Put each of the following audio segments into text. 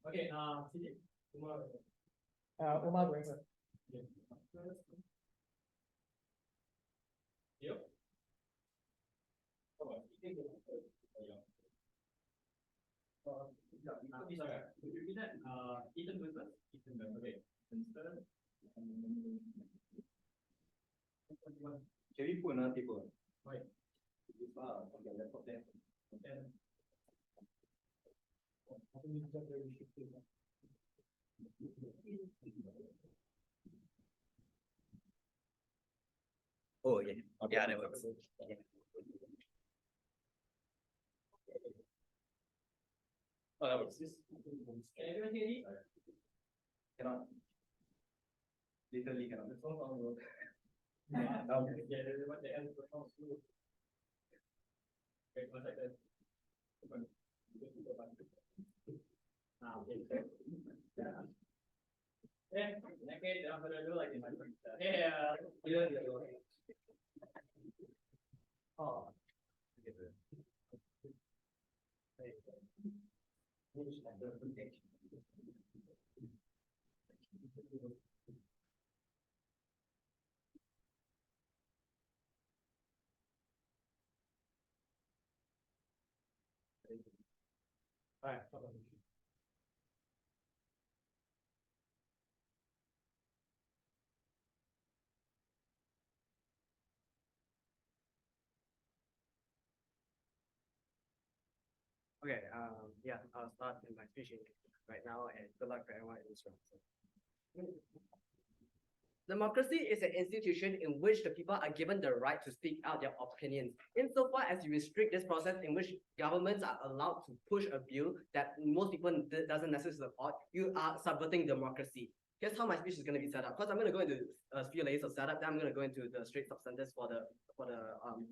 Okay, Umar going first. Yep. Would you repeat that? Ethan goes first. Ethan goes. Okay. Can we put another table? Right. Okay, laptop there. Oh yeah. Okay. Yeah, that works. Yeah. Oh, that works. Can everyone hear me? Cannot. Literally cannot. The phone on road. Yeah, what the end. Okay, one second. Okay. Okay, I'm gonna do like in my friend. Yeah. Oh. All right. Okay, yeah, I'll start in my speech right now, and good luck for everyone in this room. Democracy is an institution in which the people are given the right to speak out their opinions. Insofar as you restrict this process in which governments are allowed to push a bill that most people doesn't necessarily support, you are subverting democracy. Here's how my speech is going to be set up. Because I'm going to go into a few layers of setup, then I'm going to go into the straight substances for the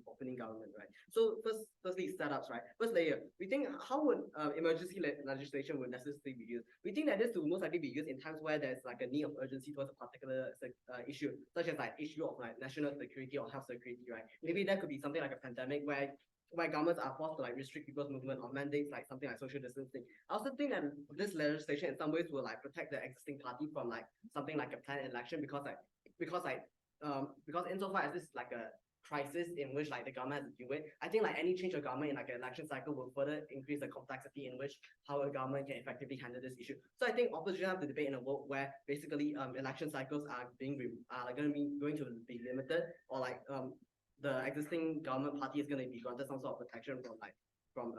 opening government, right? So firstly, setups, right? First layer, we think how would emergency legislation would necessarily be used? We think that this will most likely be used in times where there's like a need of urgency towards a particular issue, such as like issue of like national security or health security, right? Maybe that could be something like a pandemic where governments are forced to like restrict people's movement or mandates like something like social distancing. I also think that this legislation in some ways will like protect the existing party from like something like a planned election because insofar as this is like a crisis in which like the government has to deal with, I think like any change of government in like an election cycle will further increase the complexity in which how a government can effectively handle this issue. So I think opposition have to debate in a world where basically election cycles are going to be limited, or like the existing government party is going to be granted some sort of protection from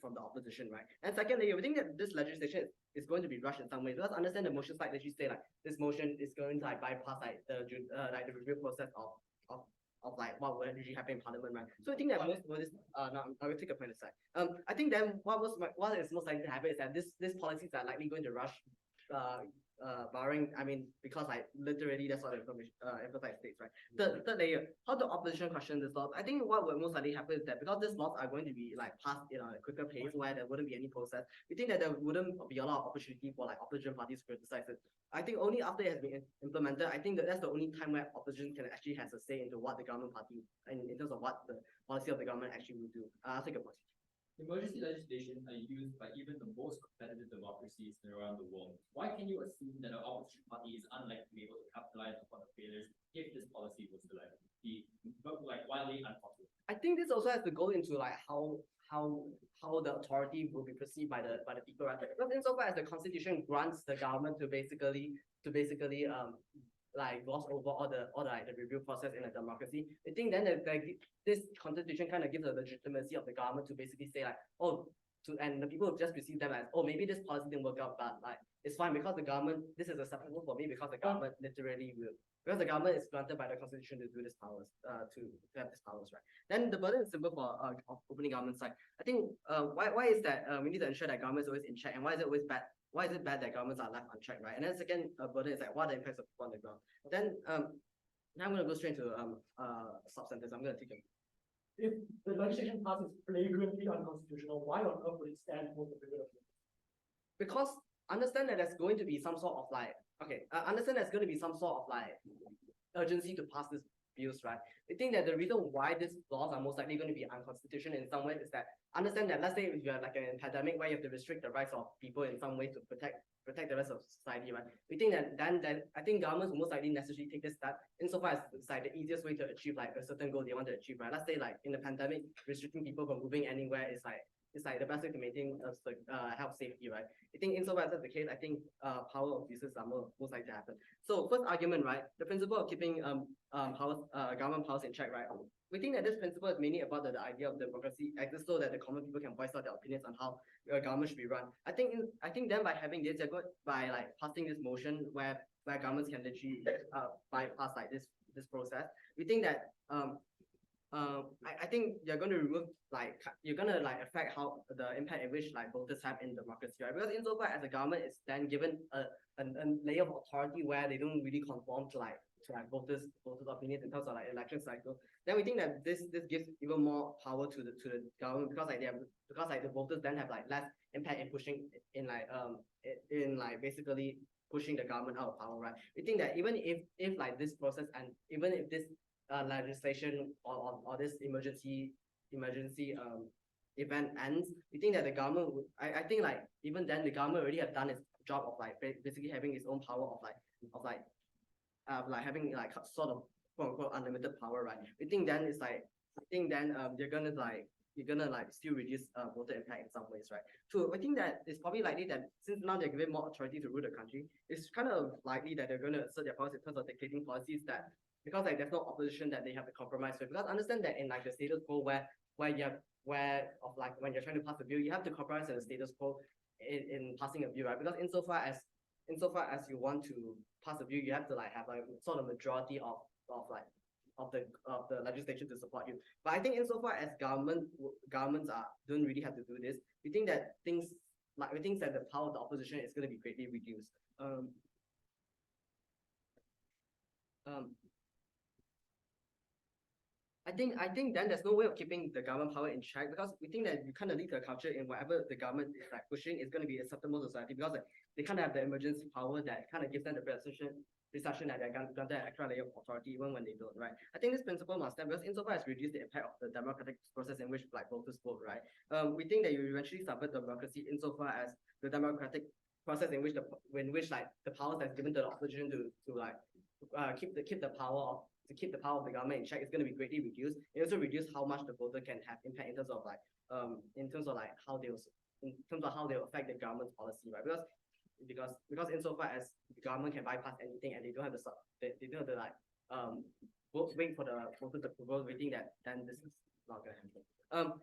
the opposition, right? And secondly, we think that this legislation is going to be rushed in some ways. Let's understand the motion slide that you say like this motion is going to like bypass like the review process of like what would usually happen in Parliament, right? So I think that most of this now I will take a point aside. I think then what is most likely to happen is that these policies are likely going to rush barring, I mean, because like literally that's what the information emphasize states, right? Third layer, how the opposition question this law. I think what will most likely happen is that because these laws are going to be like passed in a quicker pace where there wouldn't be any process, we think that there wouldn't be a lot of opportunity for like opposition parties to criticize it. I think only after it has been implemented, I think that's the only time where opposition can actually has a say into what the government party in terms of what the policy of the government actually will do. I'll take a point. Emergency legislation are used by even the most competitive democracies around the world. Why can you assume that an opposition party is unlikely to be able to capitalize upon the failures if this policy was to like be like widely unpopular? I think this also has to go into like how the authority will be perceived by the people, right? Because insofar as the constitution grants the government to basically like gloss over all the like the review process in a democracy, I think then this constitution kind of gives the legitimacy of the government to basically say like, and the people just perceive them as, maybe this policy didn't work out, but like it's fine because the government, this is acceptable for me because the government literally will, because the government is granted by the constitution to do this powers, to have these powers, right? Then the burden is simple for opening government side. I think why is that we need to ensure that government is always in check, and why is it always bad? Why is it bad that governments are left unchecked, right? And then second burden is like what are the impacts of people on the ground. Then now I'm going to go straight into substantive. I'm going to take a. If the legislation passes flagrantly unconstitutional, why on earth would it stand for the period of? Because understand that there's going to be some sort of like understand there's going to be some sort of like urgency to pass this views, right? We think that the reason why these laws are most likely going to be unconstitutional in some way is that understand that let's say if you have like a pandemic where you have to restrict the rights of people in some way to protect the rest of society, right? We think that then I think governments will most likely necessarily take this step insofar as it's like the easiest way to achieve like a certain goal they want to achieve, right? Let's say like in the pandemic, restricting people from moving anywhere is like the best way to maintain health safety, right? I think insofar as that's the case, I think power abuses are most likely to happen. So first argument, right? The principle of keeping government powers in check, right? We think that this principle is mainly about the idea of democracy, exists so that the common people can voice out their opinions on how government should be run. I think then by having this, they're good by like passing this motion where governments can literally bypass like this process. We think that I think you're going to remove you're going to affect how the impact in which like voters have in democracy, right? Because insofar as the government is then given a layer of authority where they don't really conform to voters' opinions in terms of like election cycle, then we think that this gives even more power to the government because the voters then have like less impact in pushing in basically pushing the government out of power, right? We think that even if like this process and even if this legislation or this emergency event ends, we think that the government would, I think like even then the government already have done its job of like basically having its own power of having like sort of quote unquote unlimited power, right? We think then it's like you're gonna still reduce voter impact in some ways, right? So I think that it's probably likely that since now they're given more authority to rule the country, it's kind of likely that they're going to assert their powers in terms of dictating policies that because like there's no opposition that they have to compromise with. Because understand that in like the status quo when you're trying to pass a bill, you have to compromise with the status quo in passing a bill, right? Because insofar as you want to pass a bill, you have to like have a sort of majority of the legislation to support you. But I think insofar as governments don't really have to do this, we think that the power of the opposition is going to be greatly reduced. I think then there's no way of keeping the government power in check because we think that you kind of lead to a culture in whatever the government is like pushing is going to be acceptable to society because like, they kind of have the emergency power that kind of gives them the presumption that they're granted an extra layer of authority even when they don't, right? I think this principle must stand because insofar as reduce the impact of the democratic process in which like voters vote, right? We think that you eventually subvert democracy insofar as the democratic process in which the powers that's given to the opposition to keep the power of the government in check is going to be greatly reduced. It also reduce how much the voter can have impact in terms of how they'll affect the government's policy, right? Because insofar as the government can bypass anything and they don't have to wait for the voters to approve, we think that then this is not going to happen.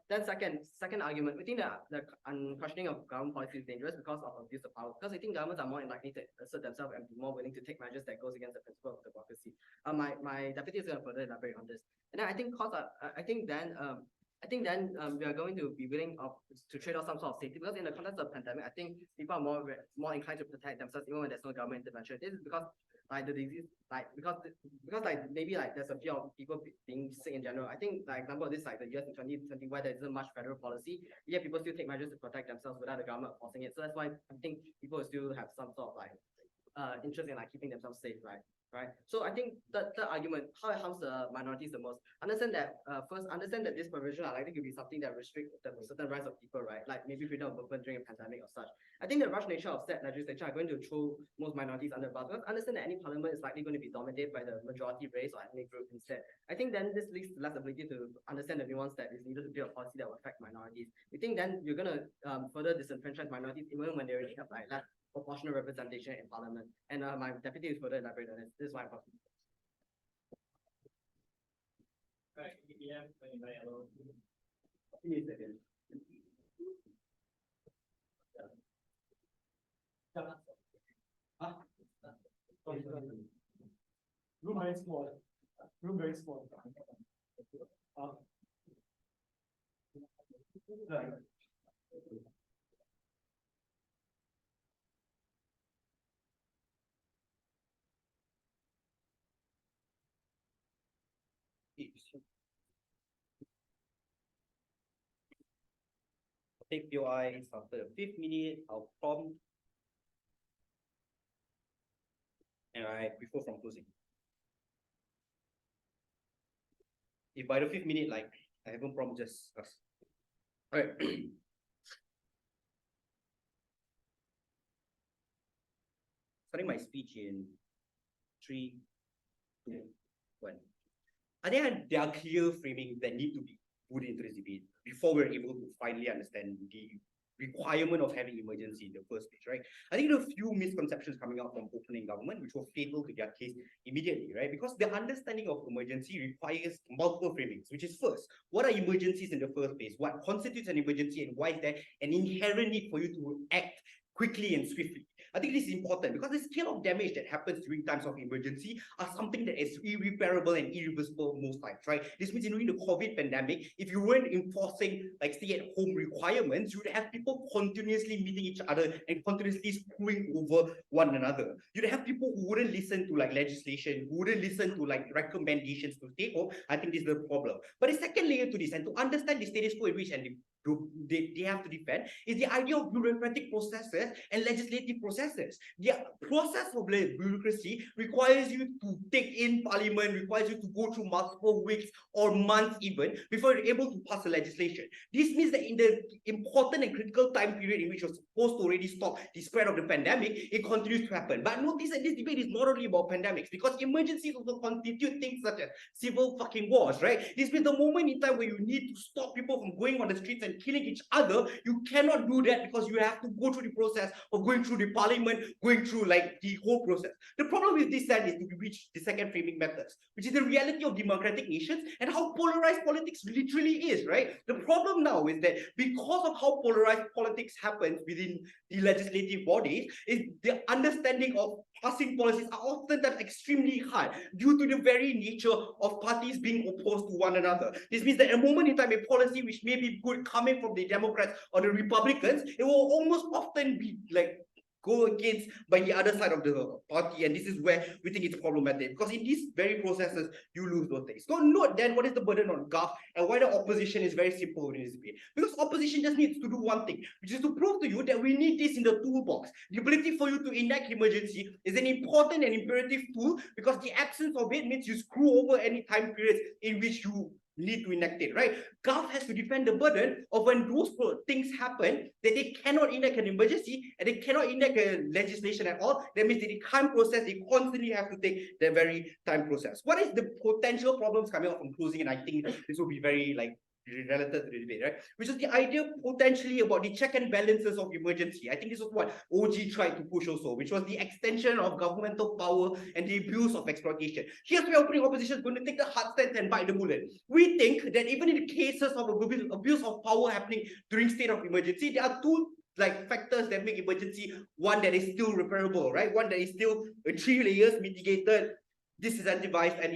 Then second argument, we think that the unquestioning of government policy is dangerous because of abuse of power. Because we think governments are more likely to assert themselves and be more willing to take measures that goes against the principle of democracy. My deputy is going to further elaborate on this. And then I think we are going to be willing to trade off some sort of safety because in the context of pandemic, I think people are more inclined to protect themselves even when there's no government intervention. This is because the disease, because maybe there's a fear of people being sick in general. I think example of this the years in 2020 where there isn't much federal policy, yet people still take measures to protect themselves without the government forcing it. So that's why I think people will still have some sort of interest in keeping themselves safe, right? So I think the argument, how it harms the minorities the most, understand that this provision are likely to be something that restricts certain rights of people, right? Like maybe freedom of movement during a pandemic or such. I think the rush nature of said legislature are going to throw most minorities under the bus. Because understand that any parliament is likely going to be dominated by the majority race or ethnic group instead. I think then this leads to less ability to understand the nuance that is needed to build a policy that will affect minorities. We think then you're going to further disenfranchise minorities even when they already have less proportional representation in parliament. And my deputy is further elaborate on this. This is why I'm talking. Right, EBM, hello. Room very small. Room very small. Take POI after the 5th minute, I'll prompt. And I prefer from closing. if by the 5th minute, like, I haven't problem, just ask. All right. Starting my speech in 3, 2, 1. I think there are clear framings that need to be put into this debate before we're able to finally understand the requirement of having emergency in the first place, right? I think there are a few misconceptions coming out from opening government, which were fatal to their case immediately, right? Because the understanding of emergency requires multiple framings, which is first, what are emergencies in the first place? What constitutes an emergency and why is there an inherent need for you to act quickly and swiftly? I think this is important because the scale of damage that happens during times of emergency are something that is irreparable and irreversible most times, right? This means during the COVID pandemic, if you weren't enforcing like stay-at-home requirements, you would have people continuously meeting each other and continuously screwing over one another. You'd have people who wouldn't listen to like legislation, who wouldn't listen to like recommendations to stay home. I think this is the problem. But the second layer to this, and to understand the status quo in which and they have to defend, is the idea of bureaucratic processes and legislative processes. The process of bureaucracy requires you to take in parliament, requires you to go through multiple weeks or months even before you're able to pass a legislation. This means that in the important and critical time period in which you're supposed to already stop the spread of the pandemic, it continues to happen. But notice that this debate is not only about pandemics, because emergencies also constitute things such as civil fucking wars, right? This means the moment in time where you need to stop people from going on the streets and killing each other, you cannot do that because you have to go through the process of going through the parliament, going through like the whole process. The problem with this then is to reach the second framing methods, which is the reality of democratic nations and how polarized politics literally is, right? The problem now is that because of how polarized politics happens within the legislative bodies, is the understanding of passing policies are oftentimes extremely hard due to the very nature of parties being opposed to one another. This means that at a moment in time, a policy which may be good coming from the Democrats or the Republicans, it will almost often be like go against by the other side of the party, and this is where we think it's problematic, because in these very processes you lose those things. So note then what is the burden on GAF and why the opposition is very simple in this debate. Because opposition just needs to do one thing, which is to prove to you that we need this in the toolbox. The ability for you to enact emergency is an important and imperative tool, because the absence of it means you screw over any time periods in which you need to enact it, right? GAF has to defend the burden of when those things happen, that they cannot enact an emergency and they cannot enact a legislation at all. That means that the time process, they constantly have to take the very time process. What is the potential problems coming out from closing? And I think this will be very like related to the debate, right? Which is the idea potentially about the check and balances of emergency. I think this is what OG tried to push also, which was the extension of governmental power and the abuse of exploitation. Here's where opening opposition is going to take the hard stance and bite the bullet. We think that even in the cases of abuse of power happening during state of emergency, there are two like factors that make emergency one that is still repairable, right? One that is still 3 layers mitigated, disincentivized and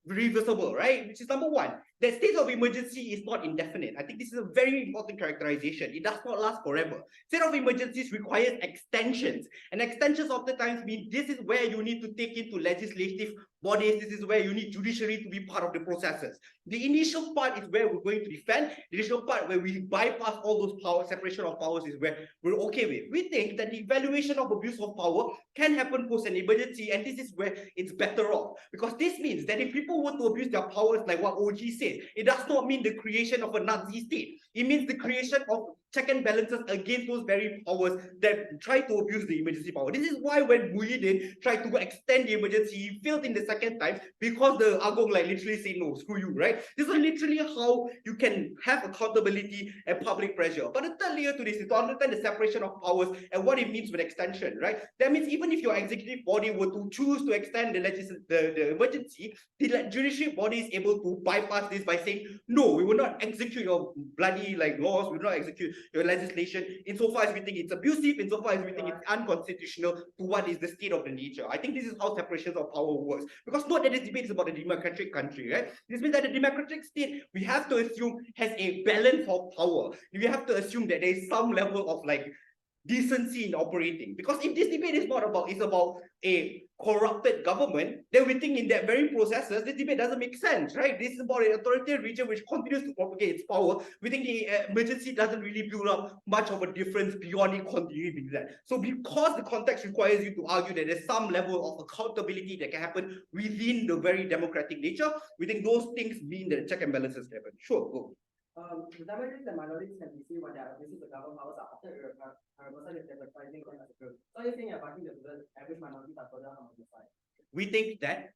irreversible, right? Which is number one, that state of emergency is not indefinite. I think this is a very important characterization. It does not last forever. State of emergencies requires extensions, and extensions oftentimes mean this is where you need to take into legislative bodies. This is where you need judiciary to be part of the processes. The initial part is where we're going to defend. The initial part where we bypass all those power, separation of powers, is where we're okay with. We think that the evaluation of abuse of power can happen post an emergency, and this is where it's better off. Because this means that if people want to abuse their powers like what OG said, it does not mean the creation of a Nazi state. It means the creation of check and balances against those very powers that try to abuse the emergency power. This is why when Vijendren tried to extend the emergency, he failed in the second time because the Agong like literally said no, screw you, right? This is literally how you can have accountability and public pressure. But the third layer to this is to understand the separation of powers and what it means with extension, right? That means even if your executive body were to choose to extend the emergency, the judiciary body is able to bypass this by saying, no, we will not execute your bloody like laws, we will not execute your legislation insofar as we think it's abusive, insofar as we think it's unconstitutional to what is the state of the nature. I think this is how separation of power works. Because not that this debate is about a democratic country, right? This means that the democratic state, we have to assume, has a balance of power. We have to assume that there is some level of like decency in operating. Because if this debate is not about, it's about a corrupted government, then we think in that very processes, this debate doesn't make sense, right? This is about an authoritarian region which continues to propagate its power. We think the emergency doesn't really build up much of a difference beyond it continuing being that. So because the context requires you to argue that there's some level of accountability that can happen within the very democratic nature, we think those things mean that check and balances happen. Sure, go. The democratic and minorities can receive when their abuses of government powers are often irreversible if they're reprising them as a group. So you're saying you're backing the average minorities are further harm on the side? We think that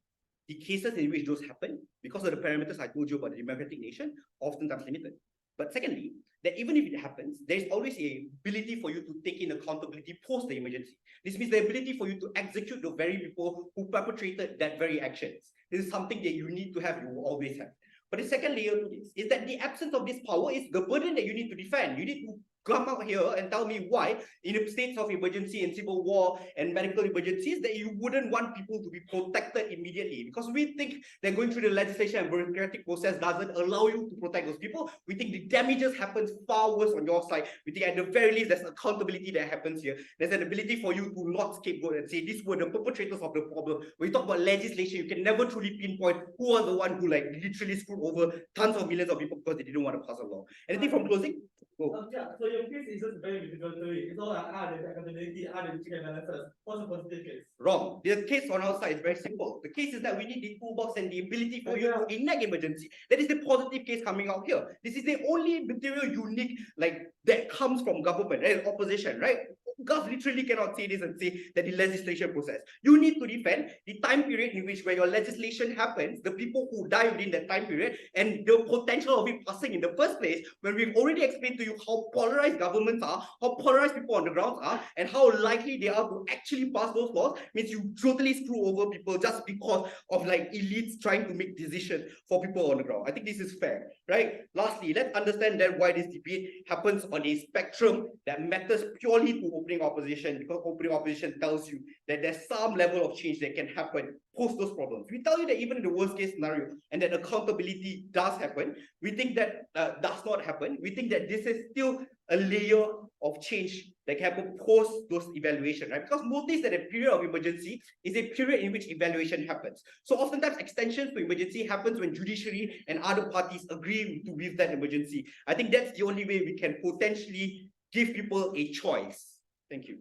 the cases in which those happen, because of the parameters I told you about the democratic nation, oftentimes limited. But secondly, that even if it happens, there's always a ability for you to take in accountability post the emergency. This means the ability for you to execute the very people who perpetrated that very actions. This is something that you need to have, you will always have. But the second layer to this is that the absence of this power is the burden that you need to defend. You need to come out here and tell me why, in states of emergency and civil war and medical emergencies, that you wouldn't want people to be protected immediately. Because we think that going through the legislation and bureaucratic process doesn't allow you to protect those people. We think the damages happens far worse on your side. We think at the very least there's accountability that happens here. There's an ability for you to not scapegoat and say these were the perpetrators of the problem. When you talk about legislation, you can never truly pinpoint who was the one who literally screwed over tons of millions of people because they didn't want to pass a law. Anything from closing? Yeah, so your case is just very difficult to read. It's all like the accountability, the check and balances. What's the positive case? Wrong. The case on our side is very simple. The case is that we need the toolbox and the ability for you to enact emergency. That is the positive case coming out here. This is the only material unique that comes from government and opposition, right? Gov literally cannot say this and say that the legislation process. You need to defend the time period in which when your legislation happens, the people who die within that time period, and the potential of it passing in the first place, when we've already explained to you how polarized governments are, how polarized people on the ground are, and how likely they are to actually pass those laws, means you totally screw over people just because of elites trying to make decisions for people on the ground. I think this is fair, right? Lastly, let's understand that why this debate happens on a spectrum that matters purely to opening opposition, because opening opposition tells you that there's some level of change that can happen post those problems. We tell you that even in the worst case scenario and that accountability does happen, we think that does not happen. We think that this is still a layer of change that can happen post those evaluation, right? Because notice that a period of emergency is a period in which evaluation happens. So oftentimes extensions to emergency happens when judiciary and other parties agree with that emergency. I think that's the only way we can potentially give people a choice. Thank you.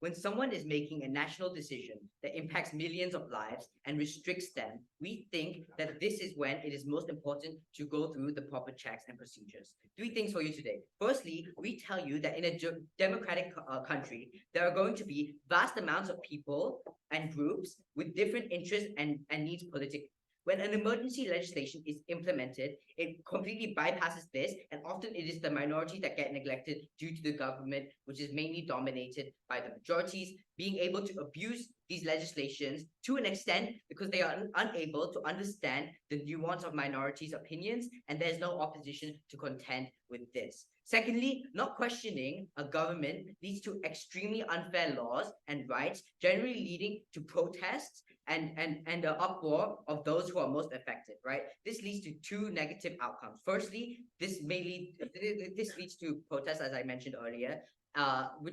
When someone is making a national decision that impacts millions of lives and restricts them, we think that this is when it is most important to go through the proper checks and procedures. 3 things for you today. Firstly, we tell you that in a democratic country, there are going to be vast amounts of people and groups with different interests and needs politically. When an emergency legislation is implemented, it completely bypasses this, and often it is the minority that get neglected due to the government, which is mainly dominated by the majorities, being able to abuse these legislations to an extent because they are unable to understand the nuance of minorities' opinions, and there's no opposition to contend with this. Secondly, not questioning a government leads to extremely unfair laws and rights, generally leading to protests and the uproar of those who are most affected, right? This leads to 2 negative outcomes. Firstly, this leads to protests, as I mentioned earlier,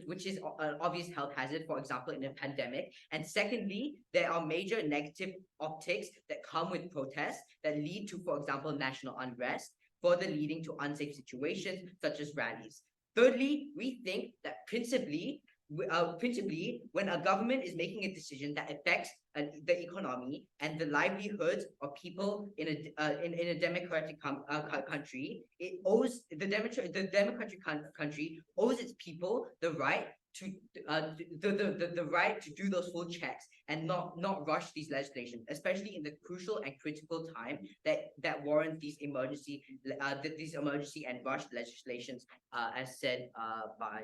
which is an obvious health hazard, for example, in a pandemic. And secondly, there are major negative optics that come with protests that lead to, for example, national unrest, further leading to unsafe situations such as rallies. Thirdly, we think that principally, when a government is making a decision that affects the economy and the livelihoods of people in a democratic country, it owes the democratic country owes its people the right the right to do those full checks and not rush these legislation, especially in the crucial and critical time that warrant these emergency and rush legislations, as said by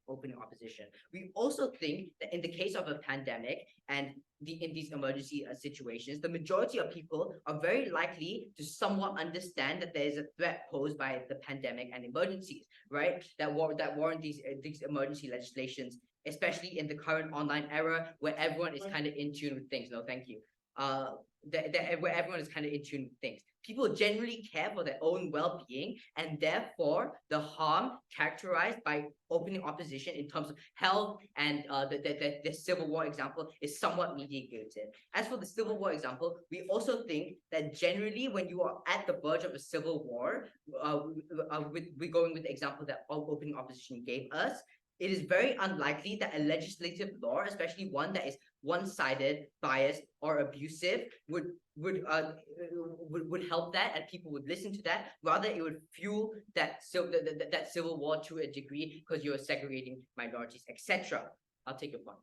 opening opposition. We also think that in the case of a pandemic and in these emergency situations, the majority of people are very likely to somewhat understand that there is a threat posed by the pandemic and emergencies, right? That warrant these emergency legislations, especially in the current online era where everyone is kind of in tune with things. No, thank you. Where everyone is kind of in tune with things. People generally care for their own well-being, and therefore the harm characterized by opening opposition in terms of health and the Civil War example is somewhat mitigated. As for the Civil War example, we also think that generally when you are at the verge of a civil war, we're going with the example that opening opposition gave us, it is very unlikely that a legislative law, especially one that is one-sided, biased, or abusive, would help that, and people would listen to that. Rather, it would fuel that civil war to a degree because you're segregating minorities, etc. I'll take your point.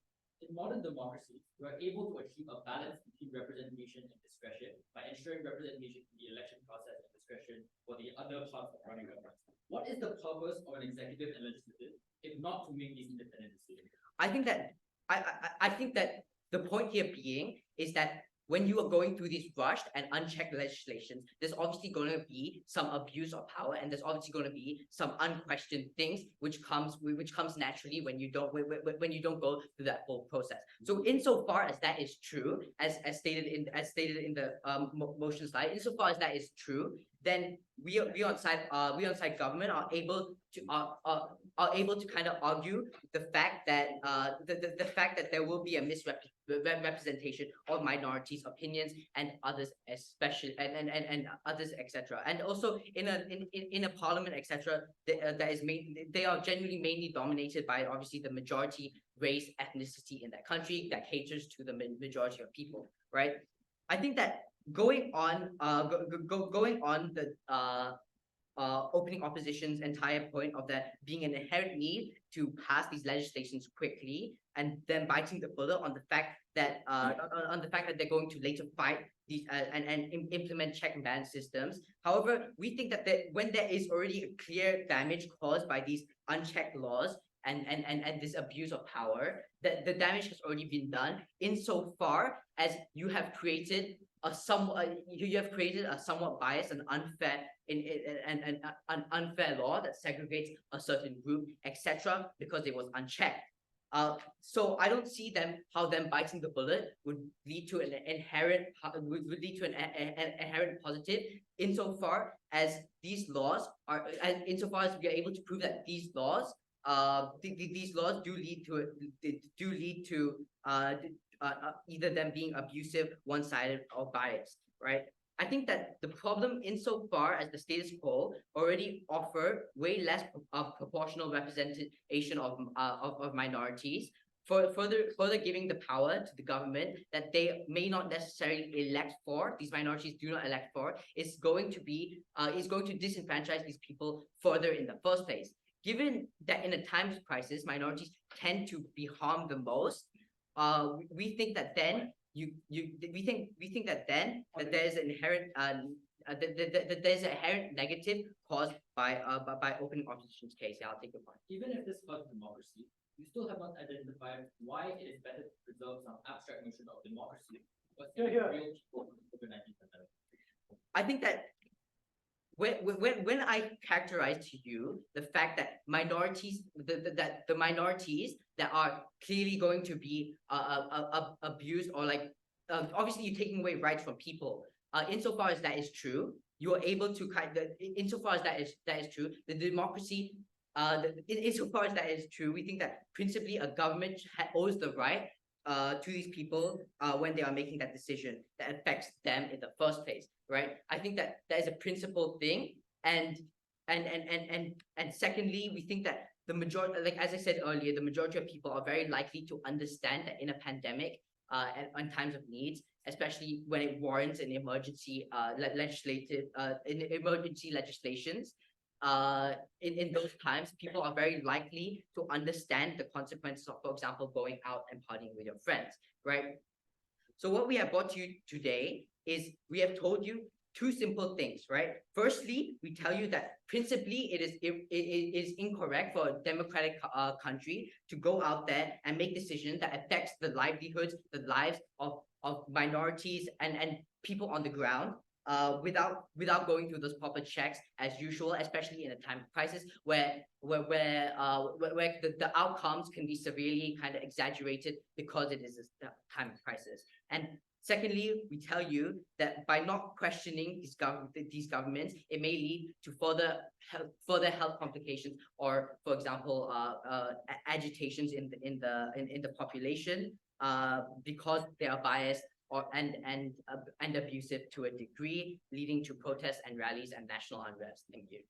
In modern democracies, we are able to achieve a balance between representation and discretion by ensuring representation in the election process and discretion for the other parts of running government. What is the purpose of an executive and legislative if not to make these independent decisions? I think that the point here being is that when you are going through these rushed and unchecked legislations, there's obviously going to be some abuse of power, and there's obviously going to be some unquestioned things which comes naturally when you don't go through that whole process. So insofar as that is true, as stated in the motion slide, insofar as that is true, then we on side government are able to kind of argue the fact that the fact that there will be a misrepresentation of minorities' opinions and others, especially and others, etc. And also in a parliament, etc. They are generally mainly dominated by obviously the majority race ethnicity in that country that caters to the majority of people, right? I think that going on the opening opposition's entire point of there being an inherent need to pass these legislations quickly, and then biting the bullet on the fact that they're going to later fight these and implement check and balance systems. However, we think that when there is already a clear damage caused by these unchecked laws and this abuse of power, that the damage has already been done insofar as you have created a somewhat biased and unfair an unfair law that segregates a certain group, etc., because it was unchecked. So I don't see how them biting the bullet would lead to an inherent positive insofar as these laws are, and insofar as we are able to prove that these laws do lead to either them being abusive, one-sided, or biased, right? I think that the problem insofar as the status quo already offer way less proportional representation of minorities, further giving the power to the government that they may not necessarily elect for, these minorities do not elect for, is going to disenfranchise these people further in the first place. Given that in a time of crisis, minorities tend to be harmed the most, we think that then that there's an inherent that there's an inherent negative caused by opening opposition's case. Yeah, I'll take your point. Even if this hurts democracy, you still have not identified why it is better to preserve some abstract notion of democracy but real people in the COVID-19 pandemic. I think that when I characterize to you the fact that minorities, the minorities that are clearly going to be abused, or like obviously you're taking away rights from people. Insofar as that is true, you are able to insofar as that is true, the democracy. Insofar as that is true, we think that principally a government owes the right to these people when they are making that decision that affects them in the first place, right? I think that is a principal thing, and secondly, we think that the majority, like as I said earlier, the majority of people are very likely to understand that in a pandemic and in times of needs, especially when it warrants an emergency legislations, in those times, people are very likely to understand the consequences of, for example, going out and partying with your friends, right? So what we have brought to you today is we have told you two simple things, right? Firstly, we tell you that principally it is incorrect for a democratic country to go out there and make decisions that affects the livelihoods, the lives of minorities and people on the ground. Without going through those proper checks as usual, especially in a time of crisis where the outcomes can be severely kind of exaggerated because it is a time of crisis. And secondly, we tell you that by not questioning these governments, it may lead to further health complications, or, for example, agitations in the population because they are biased and abusive to a degree, leading to protests and rallies and national unrest. Thank you.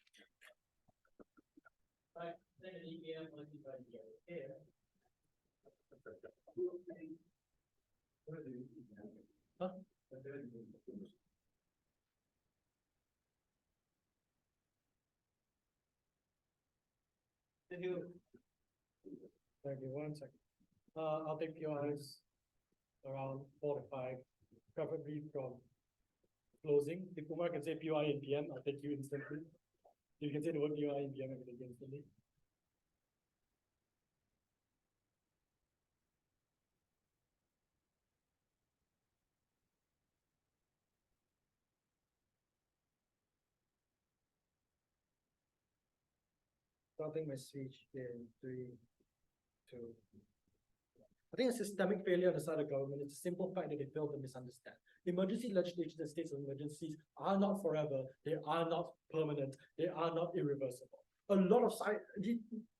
Thank you. Thank you. 1 second. I'll take POIs around 4 to 5, preferably from closing. If Kumar can say POI in PM, I'll take you instantly. If you can say the word POI in PM, I'll take you instantly. Starting my speech in 3, 2. I think a systemic failure on the side of government is a simple fact that they fail to misunderstand. Emergency legislation and states of emergencies are not forever, they are not permanent, they are not irreversible. A lot of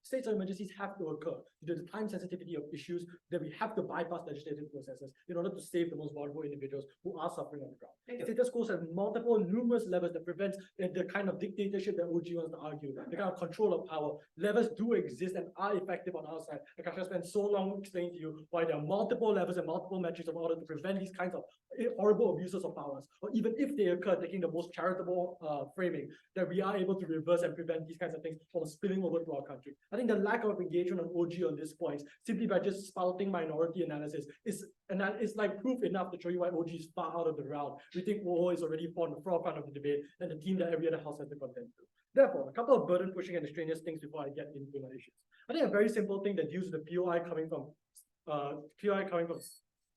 states of emergencies have to occur due to the time sensitivity of issues that we have to bypass legislative processes in order to save the most vulnerable individuals who are suffering on the ground. Status quo has numerous levers that prevents the kind of dictatorship that OG wants to argue, the kind of control of power. Levers do exist and are effective on our side. Akasyah spent so long explaining to you why there are multiple levers and multiple metrics in order to prevent these kinds of horrible abuses of powers, or even if they occur, taking the most charitable framing, that we are able to reverse and prevent these kinds of things from spilling over to our country. I think the lack of engagement on OG on this point, simply by just spouting minority analysis, is like proof enough to show you why OG is far out of the round. We think OO is already on the forefront of the debate and the team that every other house has to contend to. Therefore, a couple of burden pushing and extraneous things before I get into my issues. I think a very simple thing that deals with the POI coming from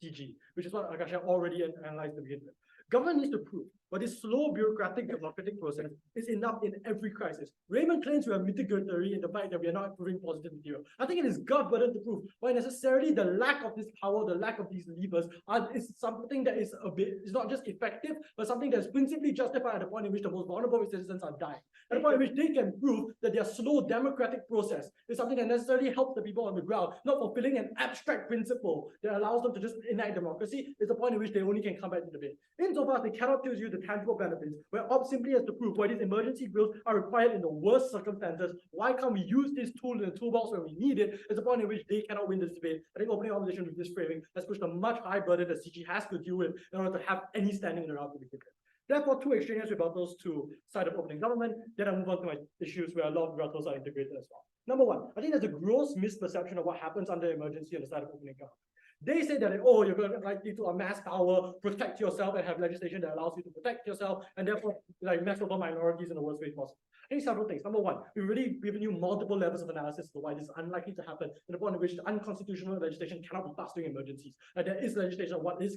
CG, which is what Akasyah already analyzed to begin with. Government needs to prove, but this slow bureaucratic democratic process is enough in every crisis. Raymond claims we are mitigatory in the fact that we are not proving positive material. I think it is God's burden to prove why necessarily the lack of this power, the lack of these levers is something that is is not just effective, but something that is principally justified at the point in which the most vulnerable citizens are dying. At the point in which they can prove that their slow democratic process is something that necessarily helps the people on the ground, not fulfilling an abstract principle that allows them to just enact democracy, is the point in which they only can come back to the debate. Insofar as they cannot tell you the tangible benefits, where Op simply has to prove why these emergency bills are required in the worst circumstances, why can't we use this tool in the toolbox when we need it, is the point in which they cannot win this debate. I think opening opposition with this framing has pushed a much higher burden that CG has to deal with in order to have any standing in the round to begin with. Therefore, two extraneous rebuttals to side of opening government, then I move on to my issues where a lot of rebuttals are integrated as well. Number one, I think there's a gross misperception of what happens under emergency on the side of opening government. They say that, oh, you're going to likely to amass power, protect yourself, and have legislation that allows you to protect yourself, and therefore like mess over minorities in the worst way possible. I think several things. Number one, we've really given you multiple levels of analysis to why this is unlikely to happen, to the point in which unconstitutional legislation cannot be passed during emergencies. There is legislation of what is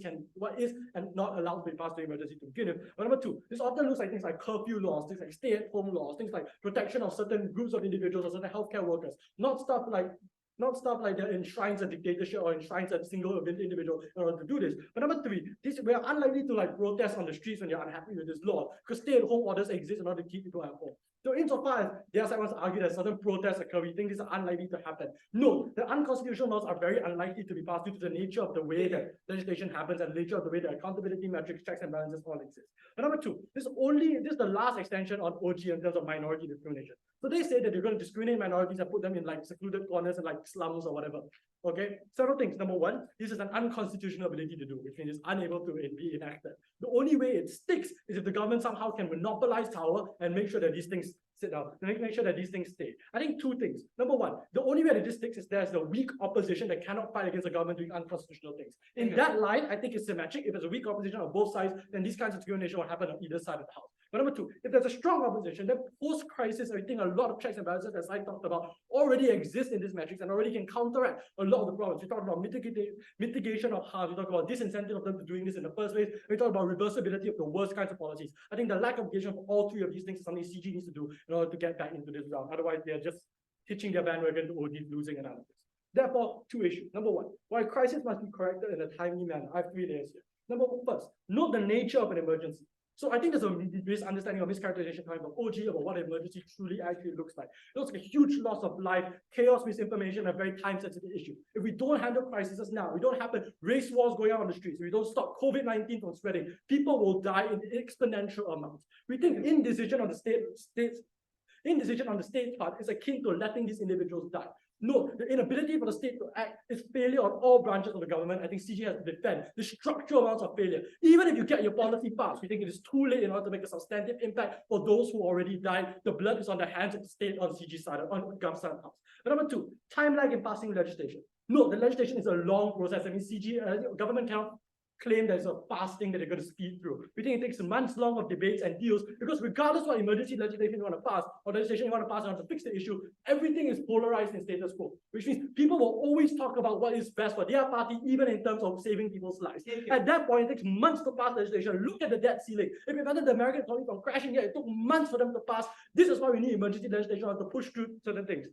and not allowed to be passed during emergency to begin with. But number two, this often looks like things like curfew laws, things like stay-at-home laws, things like protection of certain groups of individuals or certain healthcare workers, not stuff like that enshrines a dictatorship or enshrines a single individual in order to do this. But number three, we are unlikely to like protest on the streets when you're unhappy with this law, because stay-at-home orders exist in order to keep people at home. So insofar as the other side wants to argue that certain protests occur, we think this is unlikely to happen. No, the unconstitutional laws are very unlikely to be passed due to the nature of the way that legislation happens and the nature of the way that accountability metrics, checks and balances all exist. But number two, this is the last extension on OG in terms of minority discrimination. So they say that they're going to discriminate minorities and put them in like secluded corners and like slums or whatever. Okay, several things. Number one, this is an unconstitutional ability to do, which means it's unable to be enacted. The only way it sticks is if the government somehow can monopolize power and make sure that these things sit down, and make sure that these things stay. I think two things. Number one, the only way that this sticks is there's a weak opposition that cannot fight against the government doing unconstitutional things. In that line, I think it's symmetric. If there's a weak opposition on both sides, then these kinds of discrimination will happen on either side of the house. But number two, if there's a strong opposition, then post-crisis, I think a lot of checks and balances, as I talked about, already exist in this matrix and already can counteract a lot of the problems. We talked about mitigation of harm. We talked about disincentive of them to doing this in the first place. We talked about reversibility of the worst kinds of policies. I think the lack of engagement for all three of these things is something CG needs to do in order to get back into this round. Otherwise, they're just hitching their bandwagon to OD, losing analysis. Therefore, two issues. Number one, why crisis must be corrected in a timely manner. I have 3 layers here. Number one, first, note the nature of an emergency. So I think there's a misunderstanding or mischaracterization coming from OG about what an emergency truly actually looks like. It looks like a huge loss of life, chaos, misinformation, a very time-sensitive issue. If we don't handle crises now, we don't have race wars going on the streets, we don't stop COVID-19 from spreading, people will die in exponential amounts. We think indecision on the state's part is akin to letting these individuals die. No, the inability for the state to act is failure on all branches of the government. I think CG has to defend the structural amounts of failure. Even if you get your policy passed, we think it is too late in order to make a substantive impact for those who already died. The blood is on the hands of the state on CG side, on Gov side of the house. But number two, time lag in passing legislation. No, the legislation is a long process. I mean, CG, government cannot claim there's a fast thing that they're going to speed through. We think it takes months long of debates and deals because regardless what emergency legislation you want to pass or legislation you want to pass in order to fix the issue, everything is polarized in status quo, which means people will always talk about what is best for their party, even in terms of saving people's lives. At that point, it takes months to pass legislation. Look at the debt ceiling. It prevented the American economy from crashing yet. It took months for them to pass. This is why we need emergency legislation to push through certain things.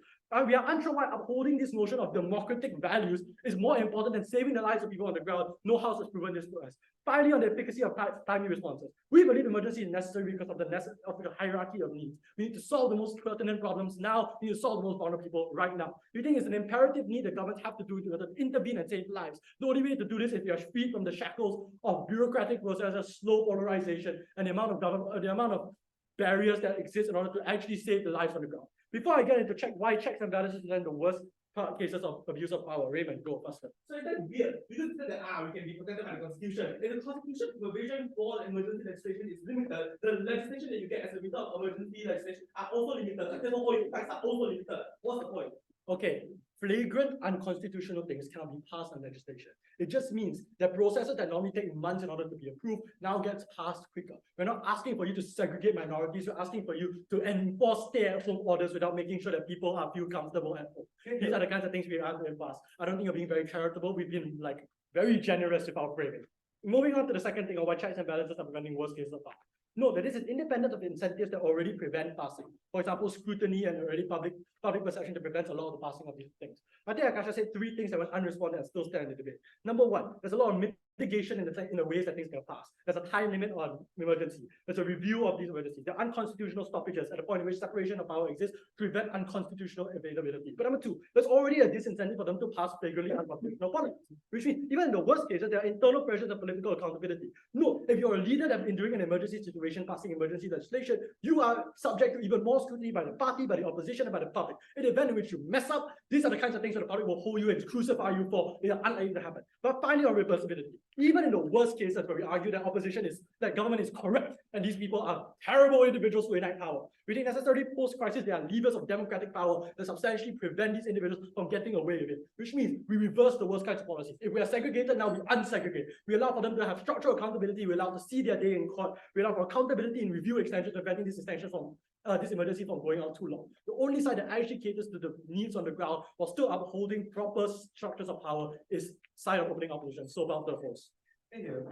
We are unsure why upholding this notion of democratic values is more important than saving the lives of people on the ground. No house has proven this to us. Finally, on the efficacy of timely responses. We believe emergency is necessary because of the hierarchy of needs. We need to solve the most pertinent problems now. We need to solve the most vulnerable people right now. We think it's an imperative need that governments have to do to intervene and save lives. The only way to do this is if you are freed from the shackles of bureaucratic processes, slow polarization, and the amount of barriers that exist in order to actually save the lives on the ground. Before I get into why checks and balances are then the worst cases of abuse of power, Raymond, go faster. So it's that weird. We just said that we can be protected by the Constitution. In the Constitution, provision for emergency legislation is limited. The legislation that you get as a result of emergency legislation are also limited. Therefore, all impacts are also limited. What's the point? Okay, flagrant unconstitutional things cannot be passed on legislation. It just means that processes that normally take months in order to be approved now gets passed quicker. We're not asking for you to segregate minorities. We're asking for you to enforce stay-at-home orders without making sure that people feel comfortable at home. These are the kinds of things we are to pass. I don't think you're being very charitable. We've been very generous with our framing. Moving on to the second thing of why checks and balances are preventing worst cases of power. Note that this is independent of the incentives that already prevent passing. For example, scrutiny and already public perception that prevents a lot of the passing of these things. I think Akasyah said 3 things that went unresponded and still stand in the debate. Number one, there's a lot of mitigation in the ways that things can pass. There's a time limit on emergency. There's a review of these emergencies. There are unconstitutional stoppages at the point in which separation of power exists to prevent unconstitutional availability. But number two, there's already a disincentive for them to pass flagrantly unconstitutional policies, which means even in the worst cases, there are internal pressures of political accountability. No, if you're a leader that's been during an emergency situation passing emergency legislation, you are subject to even more scrutiny by the party, by the opposition, and by the public. In the event in which you mess up, these are the kinds of things that the public will hold you and crucify you for. They are unlikely to happen. But finally, on reversibility, even in the worst cases where we argue that government is correct and these people are terrible individuals who enact power, we think necessarily post-crisis there are levers of democratic power that substantially prevent these individuals from getting away with it, which means we reverse the worst kinds of policies. If we are segregated, now we unsegregate. We allow for them to have structural accountability. We allow to see their day in court. We allow for accountability in review extensions, preventing this extension from this emergency from going on too long. The only side that actually caters to the needs on the ground while still upholding proper structures of power is side of opening opposition. So about the force. Thank you.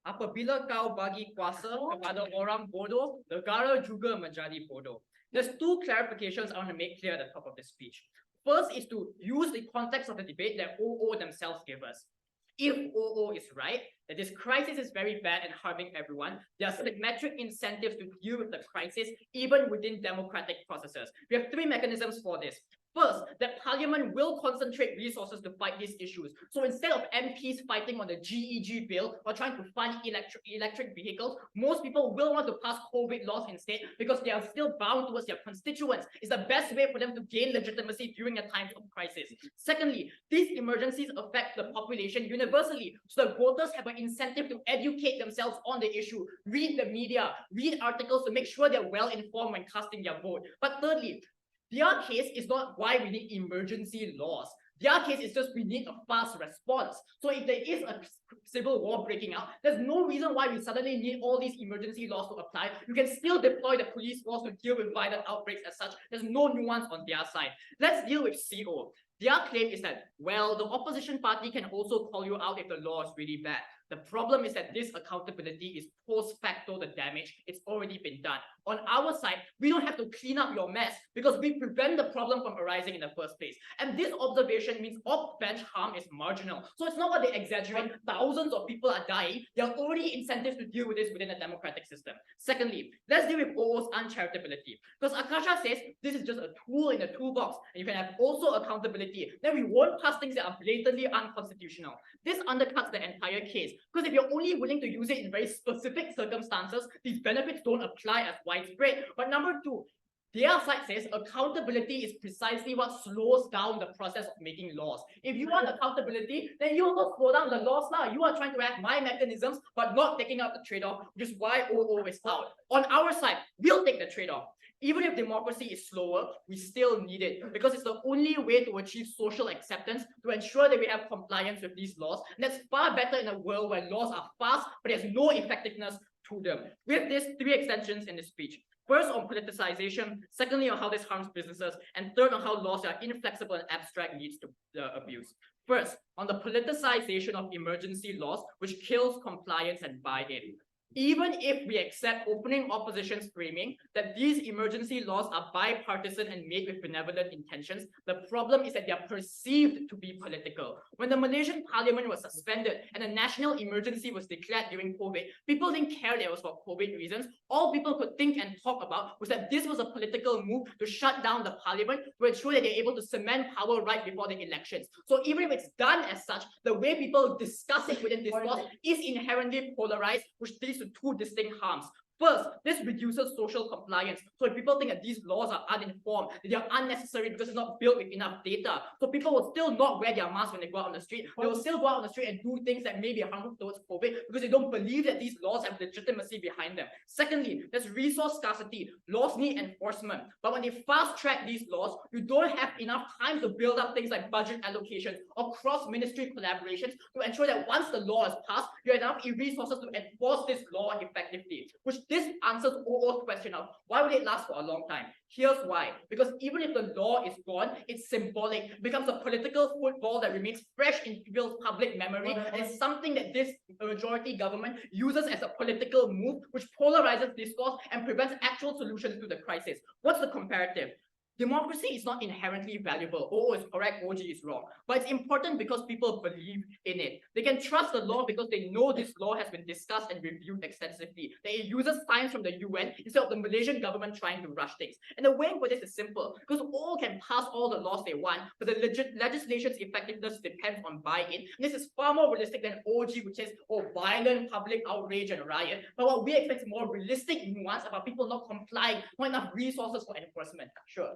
Apabila kau bagi kuasa kepada orang bodoh, negara juga menjadi bodoh. There's 2 clarifications I want to make clear at the top of this speech. First is to use the context of the debate that OO themselves gave us. if OO is right, that this crisis is very bad and harming everyone, there are symmetric incentives to deal with the crisis even within democratic processes. We have three mechanisms for this. First, that Parliament will concentrate resources to fight these issues. So instead of MPs fighting on the GEG bill or trying to fund electric vehicles, most people will want to pass COVID laws instead because they are still bound towards their constituents. It's the best way for them to gain legitimacy during a time of crisis. Secondly, these emergencies affect the population universally, so the voters have an incentive to educate themselves on the issue, read the media, read articles to make sure they're well informed when casting their vote. But thirdly, their case is not why we need emergency laws. Their case is just we need a fast response. So if there is a civil war breaking out, there's no reason why we suddenly need all these emergency laws to apply. You can still deploy the police force to deal with violent outbreaks as such. There's no nuance on their side. Let's deal with CO. Their claim is that, well, the opposition party can also call you out if the law is really bad. The problem is that this accountability is post facto the damage. It's already been done. On our side, we don't have to clean up your mess because we prevent the problem from arising in the first place. And this observation means off-bench harm is marginal. So it's not what they exaggerate. Thousands of people are dying. There are already incentives to deal with this within a democratic system. Secondly, let's deal with OO's uncharitableness. Because Akasyah says this is just a tool in the toolbox and you can have also accountability. Then we won't pass things that are blatantly unconstitutional. This undercuts the entire case. Because if you're only willing to use it in very specific circumstances, these benefits don't apply as widespread. But number two, their side says accountability is precisely what slows down the process of making laws. If you want accountability, then you also slow down the laws now. You are trying to have my mechanisms, but not taking out the trade-off, which is why OO is out. On our side, we'll take the trade-off. Even if democracy is slower, we still need it because it's the only way to achieve social acceptance to ensure that we have compliance with these laws. And that's far better in a world where laws are fast, but there's no effectiveness to them. We have these three extensions in this speech. First, on politicization. Secondly, on how this harms businesses. And third, on how laws are inflexible and abstract leads to abuse. First, on the politicization of emergency laws, which kills compliance and buy-in. Even if we accept opening opposition's framing that these emergency laws are bipartisan and made with benevolent intentions, the problem is that they are perceived to be political. When the Malaysian parliament was suspended and a national emergency was declared during COVID, people didn't care that it was for COVID reasons. All people could think and talk about was that this was a political move to shut down the parliament to ensure that they're able to cement power right before the elections. So even if it's done as such, the way people discuss it within discourse is inherently polarized, which leads to two distinct harms. First, this reduces social compliance. So if people think that these laws are uninformed, that they are unnecessary because it's not built with enough data, so people will still not wear their masks when they go out on the street. They will still go out on the street and do things that may be harmful towards COVID because they don't believe that these laws have legitimacy behind them. Secondly, there's resource scarcity. Laws need enforcement. But when they fast-track these laws, you don't have enough time to build up things like budget allocations or cross-ministry collaborations to ensure that once the law is passed, you have enough resources to enforce this law effectively, which this answers OO's question of why would it last for a long time? Here's why. Because even if the law is gone, it's symbolic. It becomes a political football that remains fresh in people's public memory, and it's something that this majority government uses as a political move, which polarizes discourse and prevents actual solutions to the crisis. What's the comparative? Democracy is not inherently valuable. OO is correct, OG is wrong. But it's important because people believe in it. They can trust the law because they know this law has been discussed and reviewed extensively. That it uses science from the UN instead of the Malaysian government trying to rush things. And the way for this is simple, because OO can pass all the laws they want, but the legislation's effectiveness depends on buy-in. And this is far more realistic than OG, which says, oh, violent public outrage and riot. But what we expect is more realistic nuance about people not complying, not enough resources for enforcement. Sure.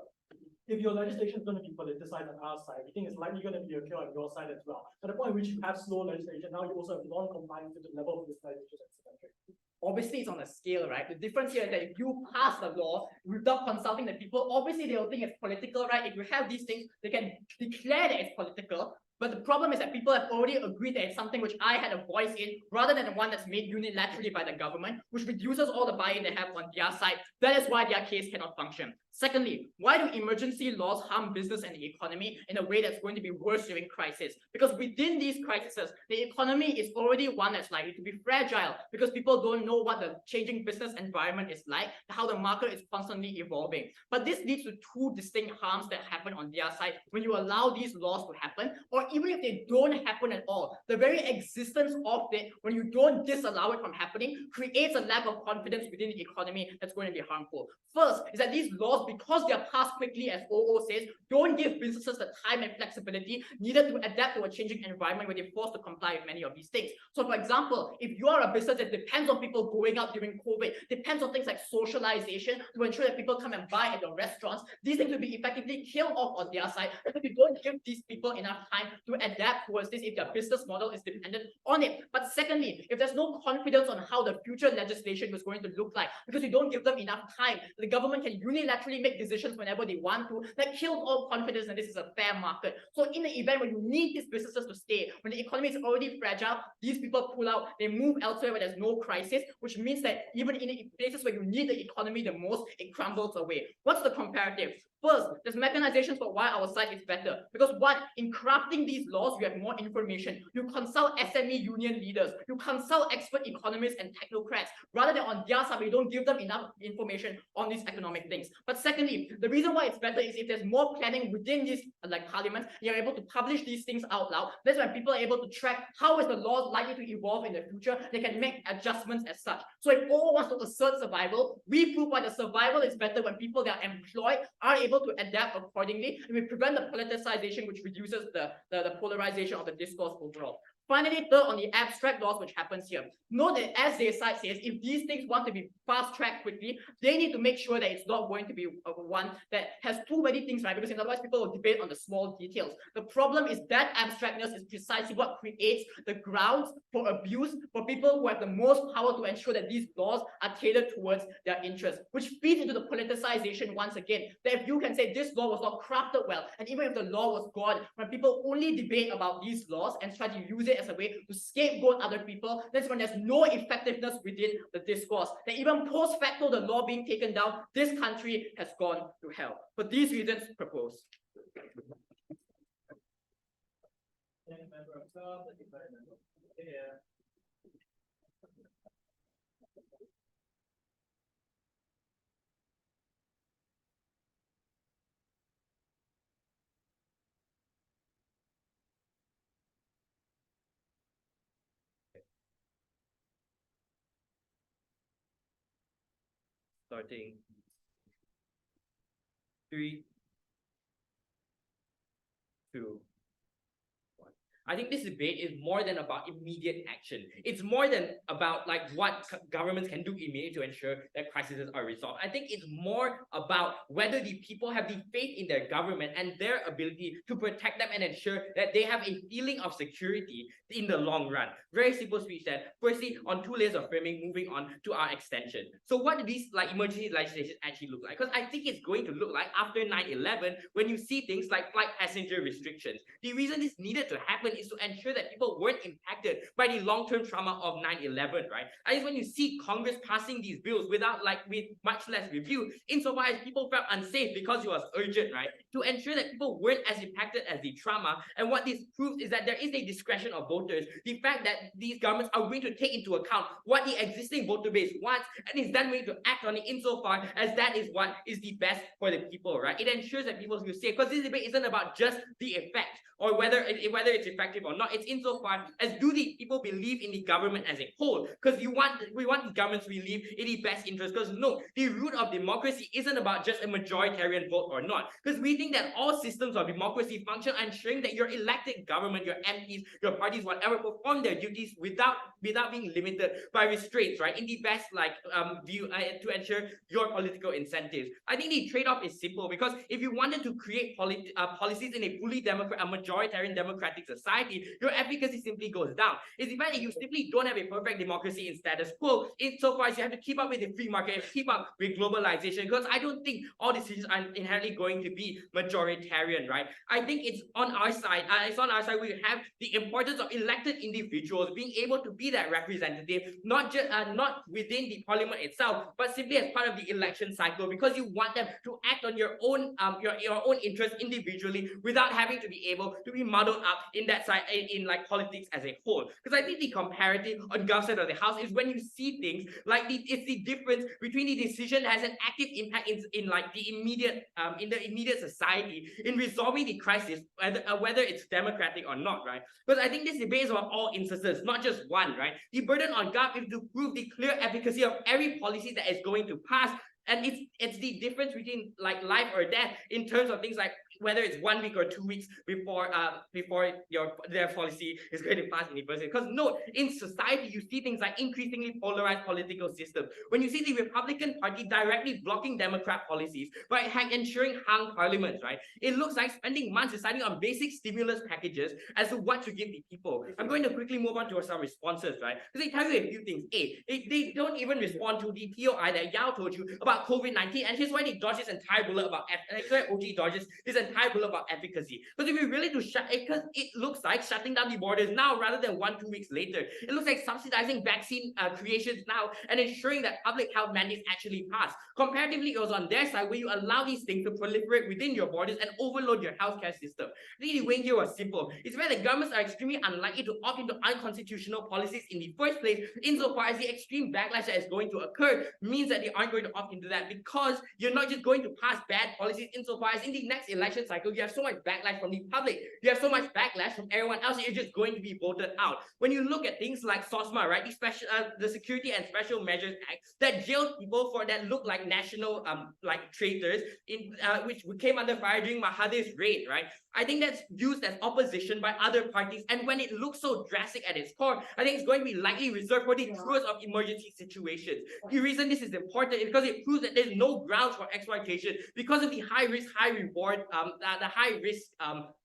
If your legislation is going to be politicized on our side, we think it's likely going to be a kill on your side as well. At the point in which you have slow legislation, now you also have non-compliance to the level of politicization and symmetry. Obviously, it's on a scale, right? The difference here is that if you pass the law without consulting the people, obviously they'll think it's political, right? If you have these things, they can declare that it's political. But the problem is that people have already agreed that it's something which I had a voice in, rather than the one that's made unilaterally by the government, which reduces all the buy-in they have on their side. That is why their case cannot function. Secondly, why do emergency laws harm business and the economy in a way that's going to be worse during crisis? Because within these crises, the economy is already one that's likely to be fragile because people don't know what the changing business environment is like, how the market is constantly evolving. But this leads to two distinct harms that happen on their side when you allow these laws to happen, or even if they don't happen at all, the very existence of it, when you don't disallow it from happening, creates a lack of confidence within the economy that's going to be harmful. First is that these laws, because they are passed quickly, as OO says, don't give businesses the time and flexibility needed to adapt to a changing environment where they're forced to comply with many of these things. So for example, if you are a business that depends on people going out during COVID, depends on things like socialization to ensure that people come and buy at your restaurants, these things will be effectively killed off on their side because you don't give these people enough time to adapt towards this if their business model is dependent on it. But secondly, if there's no confidence on how the future legislation is going to look like, because you don't give them enough time, the government can unilaterally make decisions whenever they want to, that kills all confidence that this is a fair market. So in the event when you need these businesses to stay, when the economy is already fragile, these people pull out, they move elsewhere where there's no crisis, which means that even in places where you need the economy the most, it crumbles away. What's the comparative? First, there's mechanizations for why our side is better. Because one, in crafting these laws, you have more information. You consult SME union leaders. You consult expert economists and technocrats, rather than on their side, you don't give them enough information on these economic things. But secondly, the reason why it's better is if there's more planning within these like parliaments, you're able to publish these things out loud. That's when people are able to track how is the law likely to evolve in the future. They can make adjustments as such. So if all wants to assert survival, we prove why the survival is better when people that are employed are able to adapt accordingly, and we prevent the politicization, which reduces the polarization of the discourse overall. Finally, third, on the abstract laws which happens here. Note that as their side says, if these things want to be fast-tracked quickly, they need to make sure that it's not going to be one that has too many things, right? Because otherwise people will debate on the small details. The problem is that abstractness is precisely what creates the grounds for abuse for people who have the most power to ensure that these laws are tailored towards their interests, which feeds into the politicization once again. That if you can say this law was not crafted well, and even if the law was gone, when people only debate about these laws and try to use it as a way to scapegoat other people, that's when there's no effectiveness within the discourse. That even post facto, the law being taken down, this country has gone to hell. For these reasons, propose. Starting 3, 2, 1. I think this debate is more than about immediate action. It's more than about like what governments can do immediately to ensure that crises are resolved. I think it's more about whether the people have the faith in their government and their ability to protect them and ensure that they have a feeling of security in the long run. Very simple speech then. Firstly, on 2 layers of framing, moving on to our extension. So what do these like emergency legislation actually look like? Because I think it's going to look like after 9/11 when you see things like flight passenger restrictions. The reason this needed to happen is to ensure that people weren't impacted by the long-term trauma of 9/11, right? I think when you see Congress passing these bills with much less review, insofar as people felt unsafe because it was urgent, right? To ensure that people weren't as impacted as the trauma. And what this proves is that there is a discretion of voters. The fact that these governments are going to take into account what the existing voter base wants and is then going to act on it insofar as that is what is the best for the people, right? It ensures that people feel safe, because this debate isn't about just the effect or whether it's effective or not. It's insofar as do the people believe in the government as a whole? Because we want the government to believe in the best interest. Because no, the root of democracy isn't about just a majoritarian vote or not. Because we think that all systems of democracy function ensuring that your elected government, your MPs, your parties, whatever, perform their duties without being limited by restraints, right? In the best view to ensure your political incentives. I think the trade-off is simple, because if you wanted to create policies in a fully majoritarian democratic society, your efficacy simply goes down. It's the fact that you simply don't have a perfect democracy in status quo, insofar as you have to keep up with the free market and keep up with globalization, because I don't think all decisions are inherently going to be majoritarian, right? I think it's on our side. We have the importance of elected individuals being able to be that representative, not within the parliament itself, but simply as part of the election cycle, because you want them to act on your own interests individually without having to be able to be muddled up in that that side in like politics as a whole. Because I think the comparative on Gov side of the house is when you see things like it's the difference between the decision that has an active impact in like the immediate society in resolving the crisis, whether it's democratic or not, right? Because I think this debate is about all instances, not just one, right? The burden on Gov is to prove the clear efficacy of every policy that is going to pass. And it's the difference between like life or death in terms of things like whether it's 1 week or 2 weeks before their policy is going to pass in the first place. Because no, in society you see things like increasingly polarized political systems. When you see the Republican Party directly blocking Democrat policies by ensuring hung parliaments, right? It looks like spending months deciding on basic stimulus packages as to what to give the people. I'm going to quickly move on to some responses, right? Because they tell you a few things. They don't even respond to the POI that Yao told you about COVID-19, and here's why they dodge this entire bullet about OG dodges this entire bullet about efficacy. Because if you really do shut it, because it looks like shutting down the borders now rather than 1-2 weeks later. It looks like subsidizing vaccine creations now and ensuring that public health mandates actually pass. Comparatively, it was on their side where you allow these things to proliferate within your borders and overload your healthcare system. The wing here was simple. It's where the governments are extremely unlikely to opt into unconstitutional policies in the first place, insofar as the extreme backlash that is going to occur means that they aren't going to opt into that, because you're not just going to pass bad policies insofar as in the next election cycle, you have so much backlash from the public, you have so much backlash from everyone else, that you're just going to be voted out. When you look at things like SOSMA, right, the Security and Special Measures Act that jailed people for that look like national like traitors which came under fire during Mahathir's reign, right? I think that's used as opposition by other parties, and when it looks so drastic at its core, I think it's going to be likely reserved for the truest of emergency situations. The reason this is important is because it proves that there's no grounds for exploitation because of the high risk, high reward, the high risk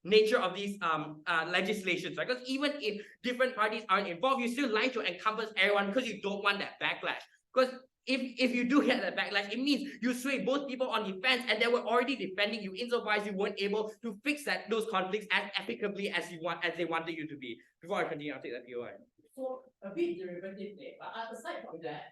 nature of these legislations, right? Because even if different parties aren't involved, you're still likely to encompass everyone because you don't want that backlash. Because if you do get that backlash, it means you sway both people on the fence, and they were already defending you insofar as you weren't able to fix those conflicts as effectively as they wanted you to be. Before I continue, I'll take that POI. So a bit derivative there, but aside from that,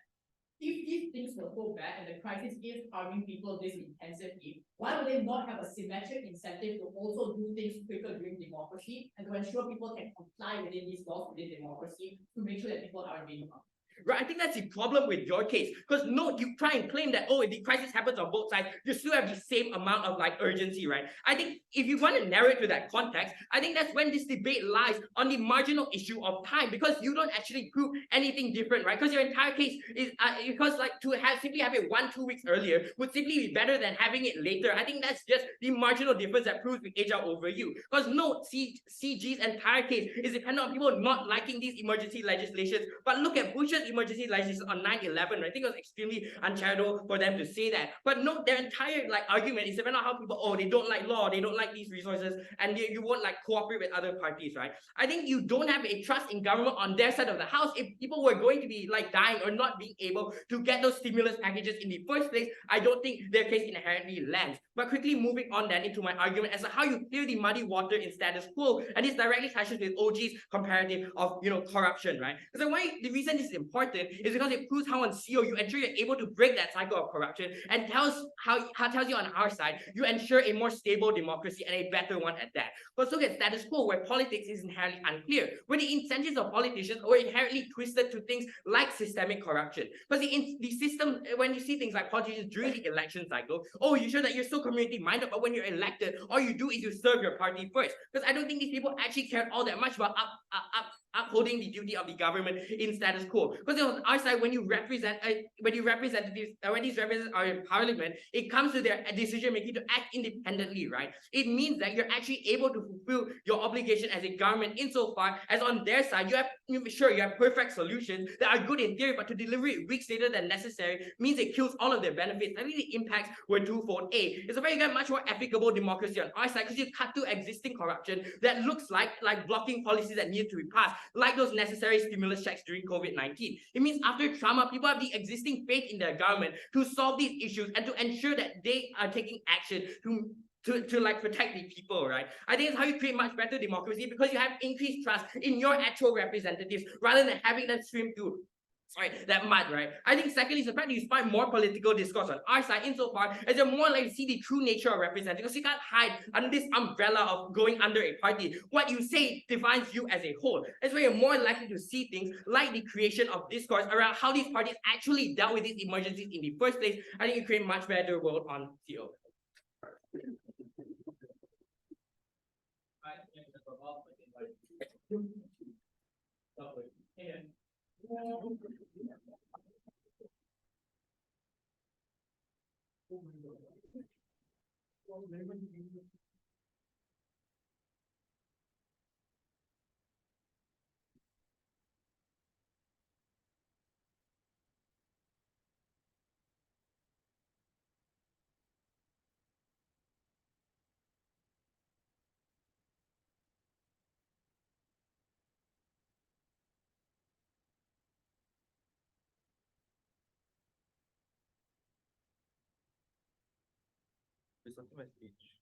if these things were so bad and the crisis is harming people this intensively, why would they not have a symmetric incentive to also do things quicker during democracy and to ensure people can comply within these laws within democracy to make sure that people aren't being harmed? Right, I think that's the problem with your case. Because no, you try and claim that, oh, the crisis happens on both sides, you still have the same amount of like urgency, right? I think if you want to narrow it to that context, I think that's when this debate lies on the marginal issue of time, because you don't actually prove anything different, right? Because your entire case is because like to simply have it 1-2 weeks earlier would simply be better than having it later. I think that's just the marginal difference that proves we edge out over you. Because no, CG's entire case is dependent on people not liking these emergency legislations. But look at Bush's emergency legislation on 9/11, right? I think it was extremely uncharitable for them to say that. But no, their entire like argument is dependent on how people, oh, they don't like law, they don't like these resources, and you won't like cooperate with other parties, right? I think you don't have a trust in government on their side of the house. If people were going to be like dying or not being able to get those stimulus packages in the first place, I don't think their case inherently lands. But quickly moving on then into my argument as to how you clear the muddy water in status quo, and this directly clashes with OG's comparative of corruption, right? Because the reason this is important is because it proves how on CO you ensure you're able to break that cycle of corruption, and tells you on our side you ensure a more stable democracy and a better one at that. But look at status quo, where politics is inherently unclear, where the incentives of politicians are inherently twisted to things like systemic corruption. Because the system, when you see things like politicians during the election cycle, oh, you show that you're so community minded, but when you're elected, all you do is you serve your party first. Because I don't think these people actually care all that much about upholding the duty of the government in status quo. Because on our side, when these representatives are in parliament, it comes to their decision making to act independently, right? It means that you're actually able to fulfill your obligation as a government insofar as on their side, you have perfect solutions that are good in theory, but to deliver it weeks later than necessary means it kills all of their benefits. I think the impacts were twofold. It's a very much more applicable democracy on our side because you cut through existing corruption that looks like blocking policies that need to be passed, like those necessary stimulus checks during COVID-19. It means after trauma, people have the existing faith in their government to solve these issues and to ensure that they are taking action to like protect the people, right? I think it's how you create much better democracy, because you have increased trust in your actual representatives rather than having them swim through that mud, right? I think secondly, is the fact that you find more political discourse on our side insofar as you're more likely to see the true nature of representing, because you can't hide under this umbrella of going under a party. What you say defines you as a whole. That's why you're more likely to see things like the creation of discourse around how these parties actually dealt with these emergencies in the first place. I think you create a much better world on TayDO. Presenting my speech.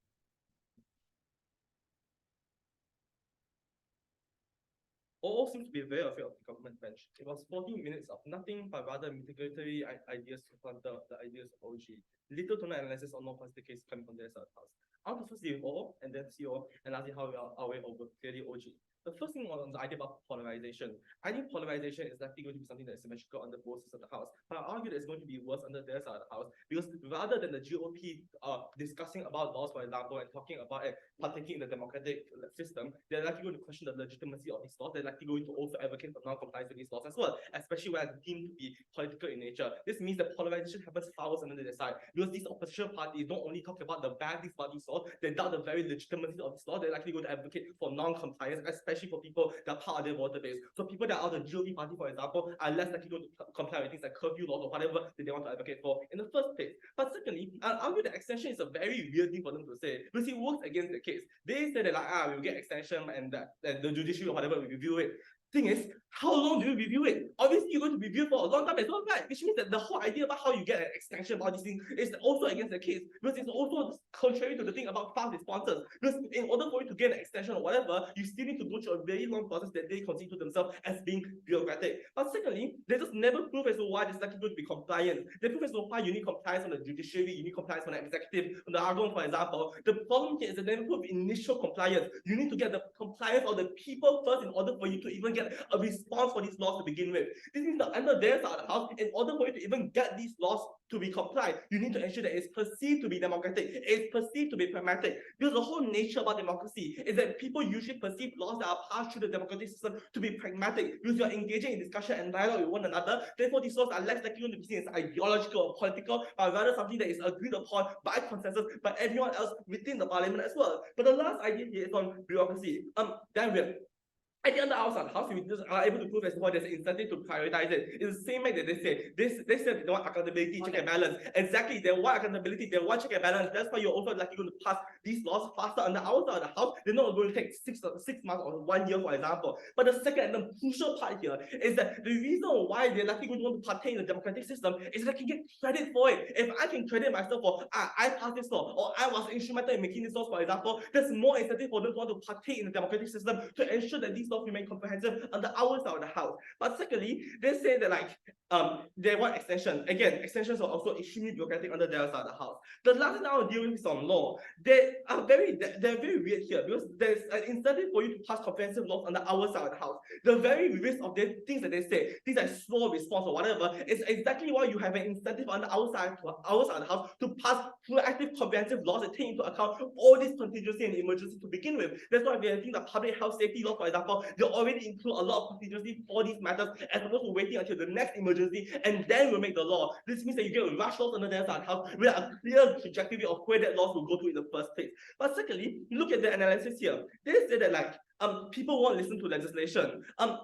All seems to be very afraid of the government bench. It was 14 minutes of nothing but rather mitigatory ideas to counter the ideas of OG. Little to no analysis on what was the case coming from their side of the house. I want to first deal with O and then CO and lastly how we are our way over clearly OG. The first thing on the idea about polarization. I think polarization is likely going to be something that is symmetrical under both sides of the house. But I argue that it's going to be worse under their side of the house because rather than the GOP discussing about laws, for example, and talking about it, partaking in the democratic system, they're likely going to question the legitimacy of these laws. They're likely going to also advocate for non-compliance with these laws as well, especially when it's deemed to be political in nature. This means that polarization happens far worse under their side because these opposition parties don't only talk about the bad these parties laws, they doubt the very legitimacy of this law. They're likely going to advocate for non-compliance, especially for people that are part of their voter base. So people that are the GOP party, for example, are less likely going to comply with things like curfew laws or whatever that they want to advocate for in the first place. But secondly, I'll argue that extension is a very weird thing for them to say because it works against the case. They say that like, we'll get extension and the judiciary or whatever will review it. Thing is, how long do you review it? Obviously, you're going to review for a long time as well, right? Which means that the whole idea about how you get an extension about these things is also against the case because it's also contrary to the thing about fast responses. Because in order for you to get an extension or whatever, you still need to go through a very long process that they consider to themselves as being bureaucratic. But secondly, they just never prove as to why there's likely going to be compliance. They prove as to why you need compliance from the judiciary, you need compliance from the executive, from the Arren, for example. The problem here is that they never prove initial compliance. You need to get the compliance of the people first in order for you to even get a response for these laws to begin with. This means that under their side of the house, in order for you to even get these laws to be complied, you need to ensure that it's perceived to be democratic, it's perceived to be pragmatic. Because the whole nature about democracy is that people usually perceive laws that are passed through the democratic system to be pragmatic because you're engaging in discussion and dialogue with one another. Therefore, these laws are less likely to be seen as ideological or political, but rather something that is agreed upon by consensus by everyone else within the parliament as well. But the last idea here is on bureaucracy. Damn weird. At the end of the house, we just are able to prove as to why there's an incentive to prioritize it. It's the same way that they say. They said they want accountability, check and balance. Exactly, they want accountability, they want check and balance. That's why you're also likely going to pass these laws faster under our side of the house. They're not going to take six months or 1 year, for example. But the second and the crucial part here is that the reason why they're likely going to want to partake in the democratic system is that they can get credit for it. If I can credit myself for I passed this law or I was instrumental in making this law, for example, there's more incentive for them to want to partake in the democratic system to ensure that these laws remain comprehensive under our side of the house. But secondly, they say that like they want extension. Again, extensions are also extremely bureaucratic under their side of the house. The last thing I will deal with is on law. They're very weird here because there's an incentive for you to pass comprehensive laws under our side of the house. The very risk of the things that they say, things like slow response or whatever, is exactly why you have an incentive under our side of the house to pass proactive comprehensive laws that take into account all these contingency and emergency to begin with. That's why we have things like public health safety law, for example, they already include a lot of contingency for these matters as opposed to waiting until the next emergency and then we'll make the law. This means that you get rush laws under their side of the house with a clear trajectory of where that laws will go to in the first place. But secondly, look at the analysis here. They say that like people won't listen to legislation.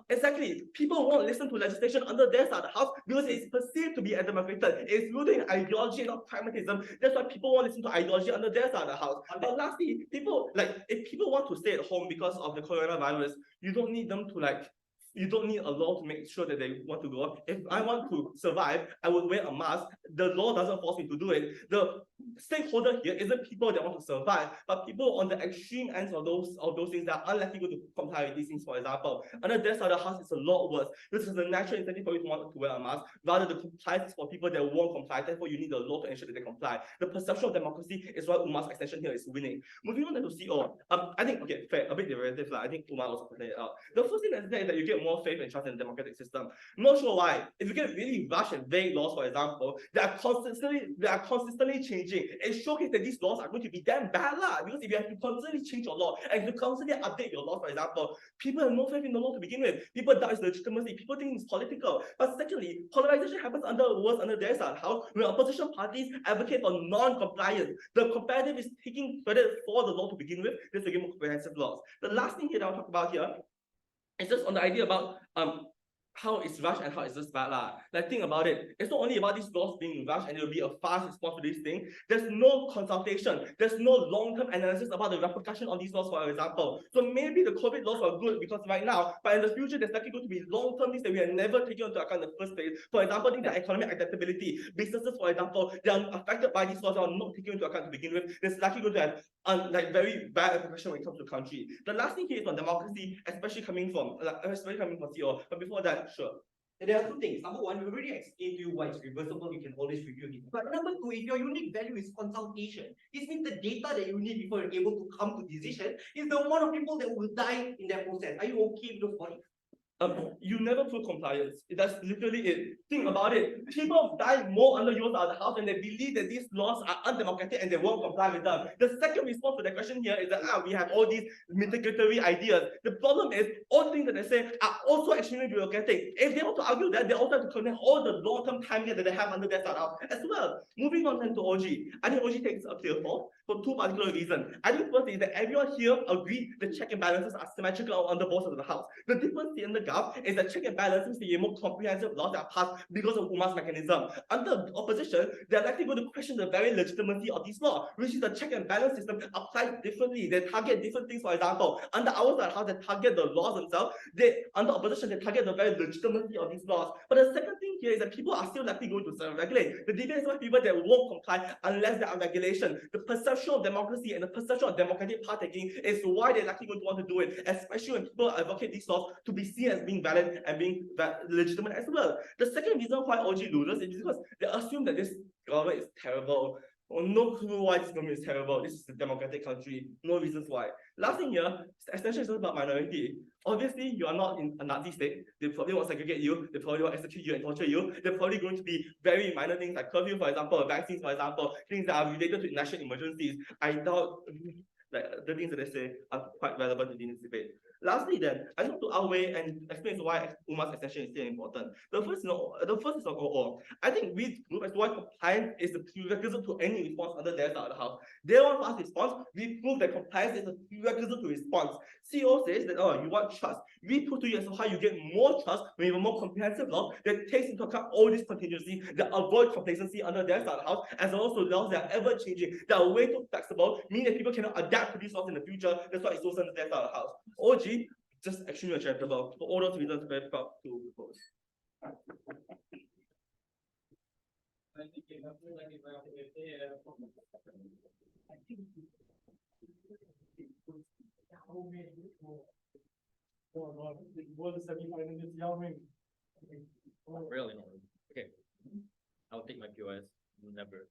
Exactly, people won't listen to legislation under their side of the house because it's perceived to be democratic. It's rooted in ideology, not pragmatism. That's why people won't listen to ideology under their side of the house. But lastly, people if people want to stay at home because of the coronavirus, you don't need them to you don't need a law to make sure that they want to go. If I want to survive, I would wear a mask. the law doesn't force me to do it. The stakeholder here isn't people that want to survive, but people on the extreme ends of those things that are unlikely to comply with these things. For example, under their side of the house, it's a lot worse. This is a natural incentive for you to want to wear a mask, rather the compliance for people that won't comply. Therefore, you need the law to ensure that they comply. The perception of democracy is why Umar's extension here is winning. Moving on to CO, I think okay, fair, a bit derivative. I think Umar also pointed it out. The first thing that's there is that you get more faith and trust in the democratic system. I'm not sure why. If you get really rushed and vague laws, for example, they are consistently changing. It showcases that these laws are going to be damn bad lah. Because if you have to constantly change your law and if you constantly update your law, for example, people have no faith in the law to begin with. People doubt its legitimacy. People think it's political. But secondly, polarization happens under their side. How when opposition parties advocate for non-compliance, the comparative is taking credit for the law to begin with. This will give more comprehensive laws. The last thing here that I'll talk about here is just on the idea about how it's rushed and how it's just bad lah. Like think about it. It's not only about these laws being rushed and it will be a fast response to this thing. There's no consultation. There's no long-term analysis about the repercussion of these laws, for example. So maybe the COVID laws are good because right now, but in the future, there's likely going to be long-term things that we have never taken into account in the first place. For example, things like economic adaptability. Businesses, for example, they are affected by these laws that are not taken into account to begin with. There's likely going to have like very bad repercussion when it comes to the country. The last thing here is on democracy, especially coming from CO. But before that, sure. There are two things. Number one, we already explained to you why it's reversible. You can always review it. But number two, if your unique value is consultation, this means the data that you need before you're able to come to decision is the amount of people that will die in that process. Are you okay with those bodies? You never prove compliance. That's literally it. Think about it. People die more under your side of the house and they believe that these laws are undemocratic and they won't comply with them. The second response to the question here is that we have all these mitigatory ideas. The problem is all the things that they say are also extremely bureaucratic. If they want to argue that, they also have to connect all the long-term time that they have under their side of as well. Moving on then to OG. I think OG takes a clear fall for two particular reasons. I think first is that everyone here agreed the check and balances are symmetrical on the both sides of the house. The difference in the is that check and balances the more comprehensive laws that are passed because of Umar's mechanism. Under opposition, they're likely going to question the very legitimacy of these laws, which is the check and balance system applied differently. They target different things, for example. Under our side, how they target the laws themselves, under opposition, they target the very legitimacy of these laws. But the second thing here is that people are still likely going to self-regulate. The debate is about people that won't comply unless there are regulation. The perception of democracy and the perception of democratic partaking is why they're likely going to want to do it, especially when people advocate these laws to be seen as being valid and being legitimate as well. The second reason why OG loses is because they assume that this government is terrible. Oh, no clue why this government is terrible. This is a democratic country. No reasons why. Last thing here, extension is about minority. Obviously, you are not in a Nazi state. They probably won't segregate you. They probably won't execute you and torture you. They're probably going to be very minor things like curfew, for example, vaccines, for example, things that are related to national emergencies. I doubt the things that they say are quite relevant in this debate. Lastly, then, I want to outweigh and explain why Umar's extension is still important. The first is on OO. I think we group as to why compliance is the prerequisite to any response under their side of the house. They want fast response. We prove that compliance is a prerequisite to response. CO says that you want trust. We prove to you as to how you get more trust when you have a more comprehensive law that takes into account all these contingencies that avoid complacency under their side of the house, as also laws that are ever changing, that are way too flexible, meaning that people cannot adapt to these laws in the future. That's why it's also under their side of the house. OG, just extremely uncharitable. For all those reasons, very proud to propose. Really not. Okay. I'll take my POS. Never.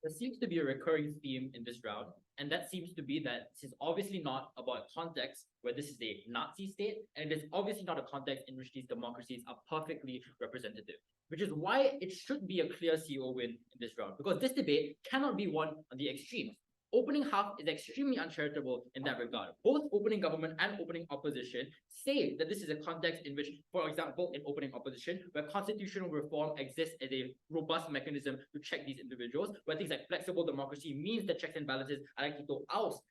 There seems to be a recurring theme in this round, and that seems to be that this is obviously not about a context where this is a Nazi state, and it is obviously not a context in which these democracies are perfectly representative, which is why it should be a clear CO win in this round, because this debate cannot be won on the extremes. Opening half is extremely uncharitable in that regard. Both opening government and opening opposition say that this is a context in which, for example, in opening opposition, where constitutional reform exists as a robust mechanism to check these individuals, where things like flexible democracy means that checks and balances are likely to oust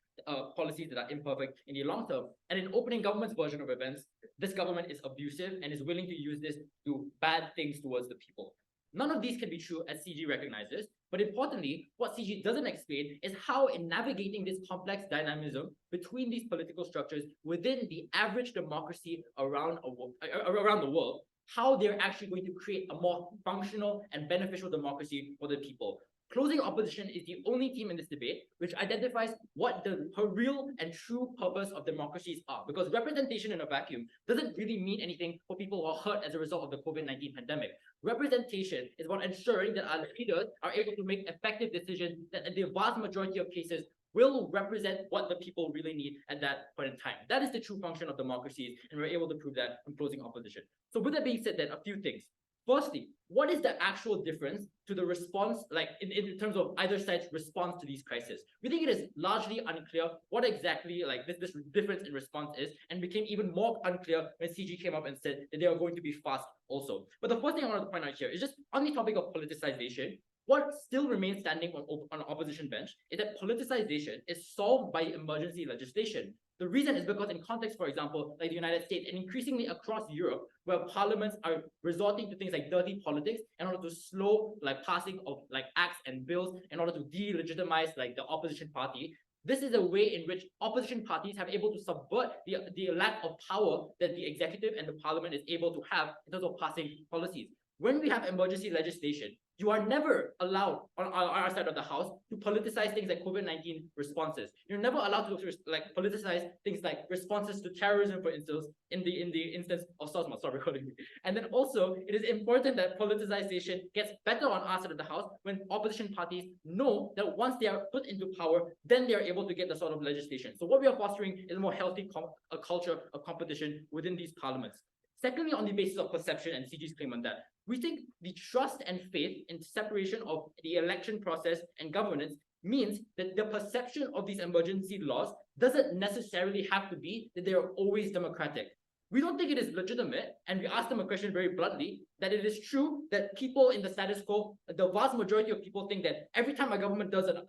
policies that are imperfect in the long term. And in opening government's version of events, this government is abusive and is willing to use this to do bad things towards the people. None of these can be true, as CG recognizes, but importantly, what CG doesn't explain is how, in navigating this complex dynamism between these political structures within the average democracy around the world, how they're actually going to create a more functional and beneficial democracy for the people. Closing opposition is the only team in this debate which identifies what the real and true purpose of democracies are. Because representation in a vacuum doesn't really mean anything for people who are hurt as a result of the COVID-19 pandemic. Representation is about ensuring that our leaders are able to make effective decisions that in the vast majority of cases will represent what the people really need at that point in time. That is the true function of democracies, and we're able to prove that from closing opposition. So with that being said, then a few things. Firstly, what is the actual difference to the response, like in terms of either side's response to these crises? We think it is largely unclear what exactly like this difference in response is, and became even more unclear when CG came up and said that they are going to be fast also. But the first thing I want to point out here is just on the topic of politicization. What still remains standing on an opposition bench is that politicization is solved by emergency legislation. The reason is because in context, for example, like the United States and increasingly across Europe, where parliaments are resorting to things like dirty politics in order to slow like passing of like acts and bills in order to delegitimize like the opposition party. This is a way in which opposition parties have able to subvert the lack of power that the executive and the parliament is able to have in terms of passing policies. When we have emergency legislation, you are never allowed on our side of the house to politicize things like COVID-19 responses. You're never allowed to like politicize things like responses to terrorism, for instance, in the instance of SOSMA. Sorry, recording me. And then also, it is important that politicization gets better on our side of the house when opposition parties know that once they are put into power, then they are able to get the sort of legislation. So what we are fostering is a more healthy a culture of competition within these parliaments. Secondly, on the basis of perception and CG's claim on that, we think the trust and faith in separation of the election process and governance means that the perception of these emergency laws doesn't necessarily have to be that they are always democratic. We don't think it is legitimate, and we ask them a question very bluntly, that it is true that people in the status quo, the vast majority of people think that every time a government does an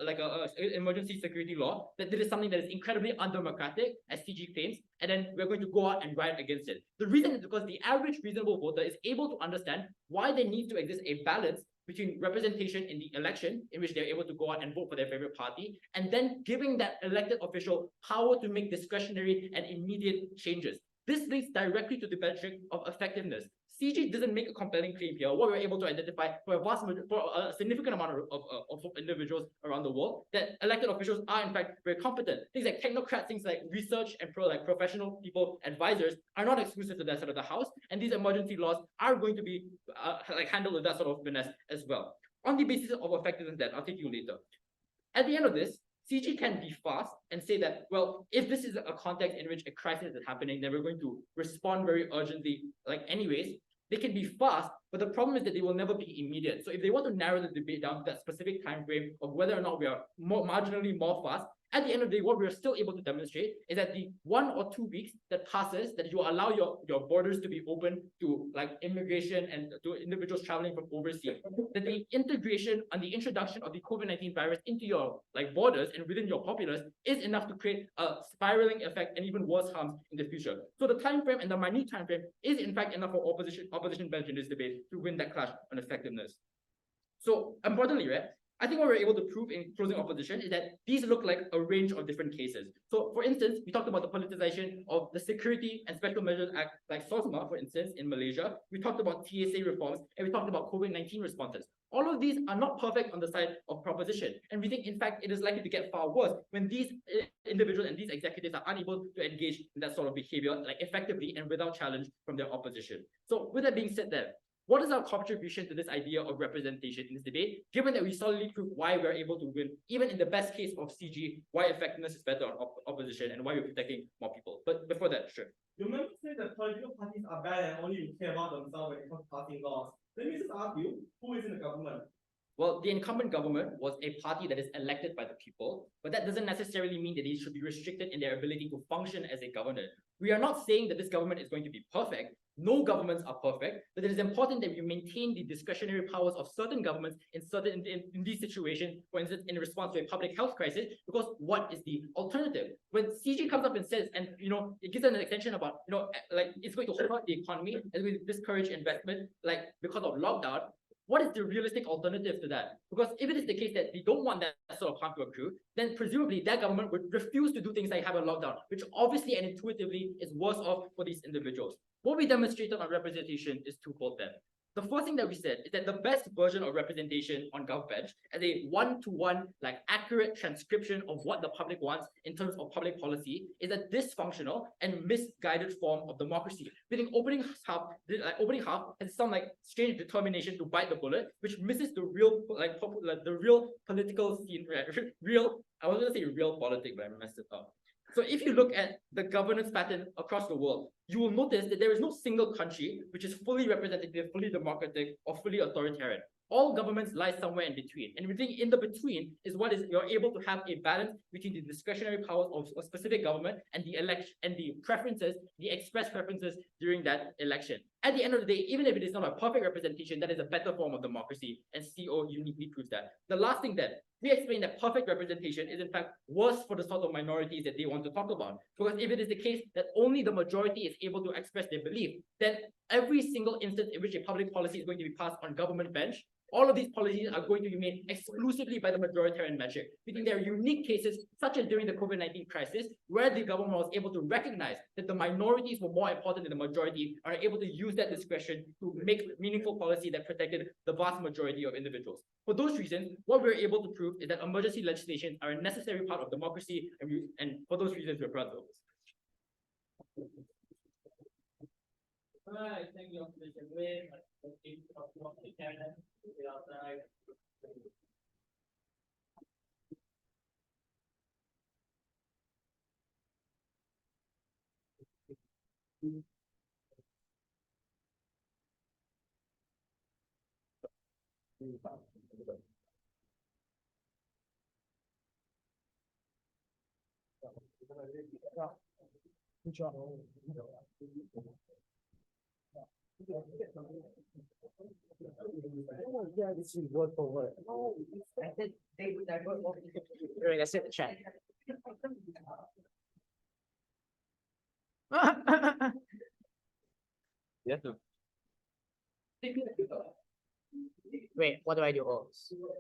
emergency security law, that this is something that is incredibly undemocratic, as CG claims, and then we're going to go out and riot against it. The reason is because the average reasonable voter is able to understand why there needs to exist a balance between representation in the election, in which they're able to go out and vote for their favorite party, and then giving that elected official power to make discretionary and immediate changes. This links directly to the metric of effectiveness. CG doesn't make a compelling claim here. What we're able to identify for a significant amount of individuals around the world, that elected officials are in fact very competent. Things like technocrats, things like research and professional people, advisors are not exclusive to that side of the house, and these emergency laws are going to be handled with that sort of finesse as well. On the basis of effectiveness, then I'll take you later. At the end of this, CG can be fast and say that, well, if this is a context in which a crisis is happening, then we're going to respond very urgently, like anyways. They can be fast, but the problem is that they will never be immediate. So if they want to narrow the debate down to that specific time frame of whether or not we are marginally more fast, at the end of the day, what we're still able to demonstrate is that the 1 or 2 weeks that passes, that you allow your borders to be open to like immigration and to individuals traveling from overseas, that the integration and the introduction of the COVID-19 virus into your like borders and within your populace is enough to create a spiraling effect and even worse harms in the future. So the time frame and the minute time frame is in fact enough for opposition bench in this debate to win that clash on effectiveness. So importantly, right, I think what we're able to prove in closing opposition is that these look like a range of different cases. So for instance, we talked about the politicization of the Security and Special Measures Act, like SOSMA, for instance, in Malaysia. We talked about TSA reforms, and we talked about COVID-19 responses. All of these are not perfect on the side of proposition. And we think, in fact, it is likely to get far worse when these individuals and these executives are unable to engage in that sort of behavior, like effectively and without challenge from their opposition. So with that being said then, what is our contribution to this idea of representation in this debate, given that we solidly prove why we're able to win, even in the best case of CG, why effectiveness is better on opposition and why we're protecting more people? But before that, sure. You remember saying that political parties are bad and only care about themselves when it comes to passing laws. Let me just ask you, who is in the government? Well, the incumbent government was a party that is elected by the people, but that doesn't necessarily mean that they should be restricted in their ability to function as a government. We are not saying that this government is going to be perfect. No governments are perfect, but it is important that we maintain the discretionary powers of certain governments in these situations, for instance, in response to a public health crisis, because what is the alternative? When CG comes up and says, and it gives an extension about, like it's going to hurt the economy, it's going to discourage investment, like because of lockdown, What is the realistic alternative to that? Because if it is the case that we don't want that sort of harm to accrue, then presumably that government would refuse to do things like have a lockdown, which obviously and intuitively is worse off for these individuals. What we demonstrated on representation is twofold then. The first thing that we said is that the best version of representation on GovBench as a one-to-one, like accurate transcription of what the public wants in terms of public policy is a dysfunctional and misguided form of democracy. Meaning opening half has some like strange determination to bite the bullet, which misses the real the real political scene, I was gonna say real politics, but I messed it up. So if you look at the governance pattern across the world, you will notice that there is no single country which is fully representative, fully democratic, or fully authoritarian. All governments lie somewhere in between. And everything in the between is what is you're able to have a balance between the discretionary powers of a specific government and the election and the preferences, the express preferences during that election. At the end of the day, even if it is not a perfect representation, that is a better form of democracy, and CO uniquely proves that. The last thing then, we explain that perfect representation is in fact worse for the sort of minorities that they want to talk about. Because if it is the case that only the majority is able to express their belief, then every single instance in which a public policy is going to be passed on government bench, all of these policies are going to be made exclusively by the majoritarian metric. We think there are unique cases, such as during the COVID-19 crisis, where the government was able to recognize that the minorities were more important than the majority, and are able to use that discretion to make meaningful policy that protected the vast majority of individuals. For those reasons, what we're able to prove is that emergency legislation are a necessary part of democracy, and for those reasons, we're proud of this. Alright, thank you, Mr. Wayne. Good job. Yeah, this is word for word. I said they would divert more. Right, that's it, the chat. You have to. Wait, what do I do? Oh.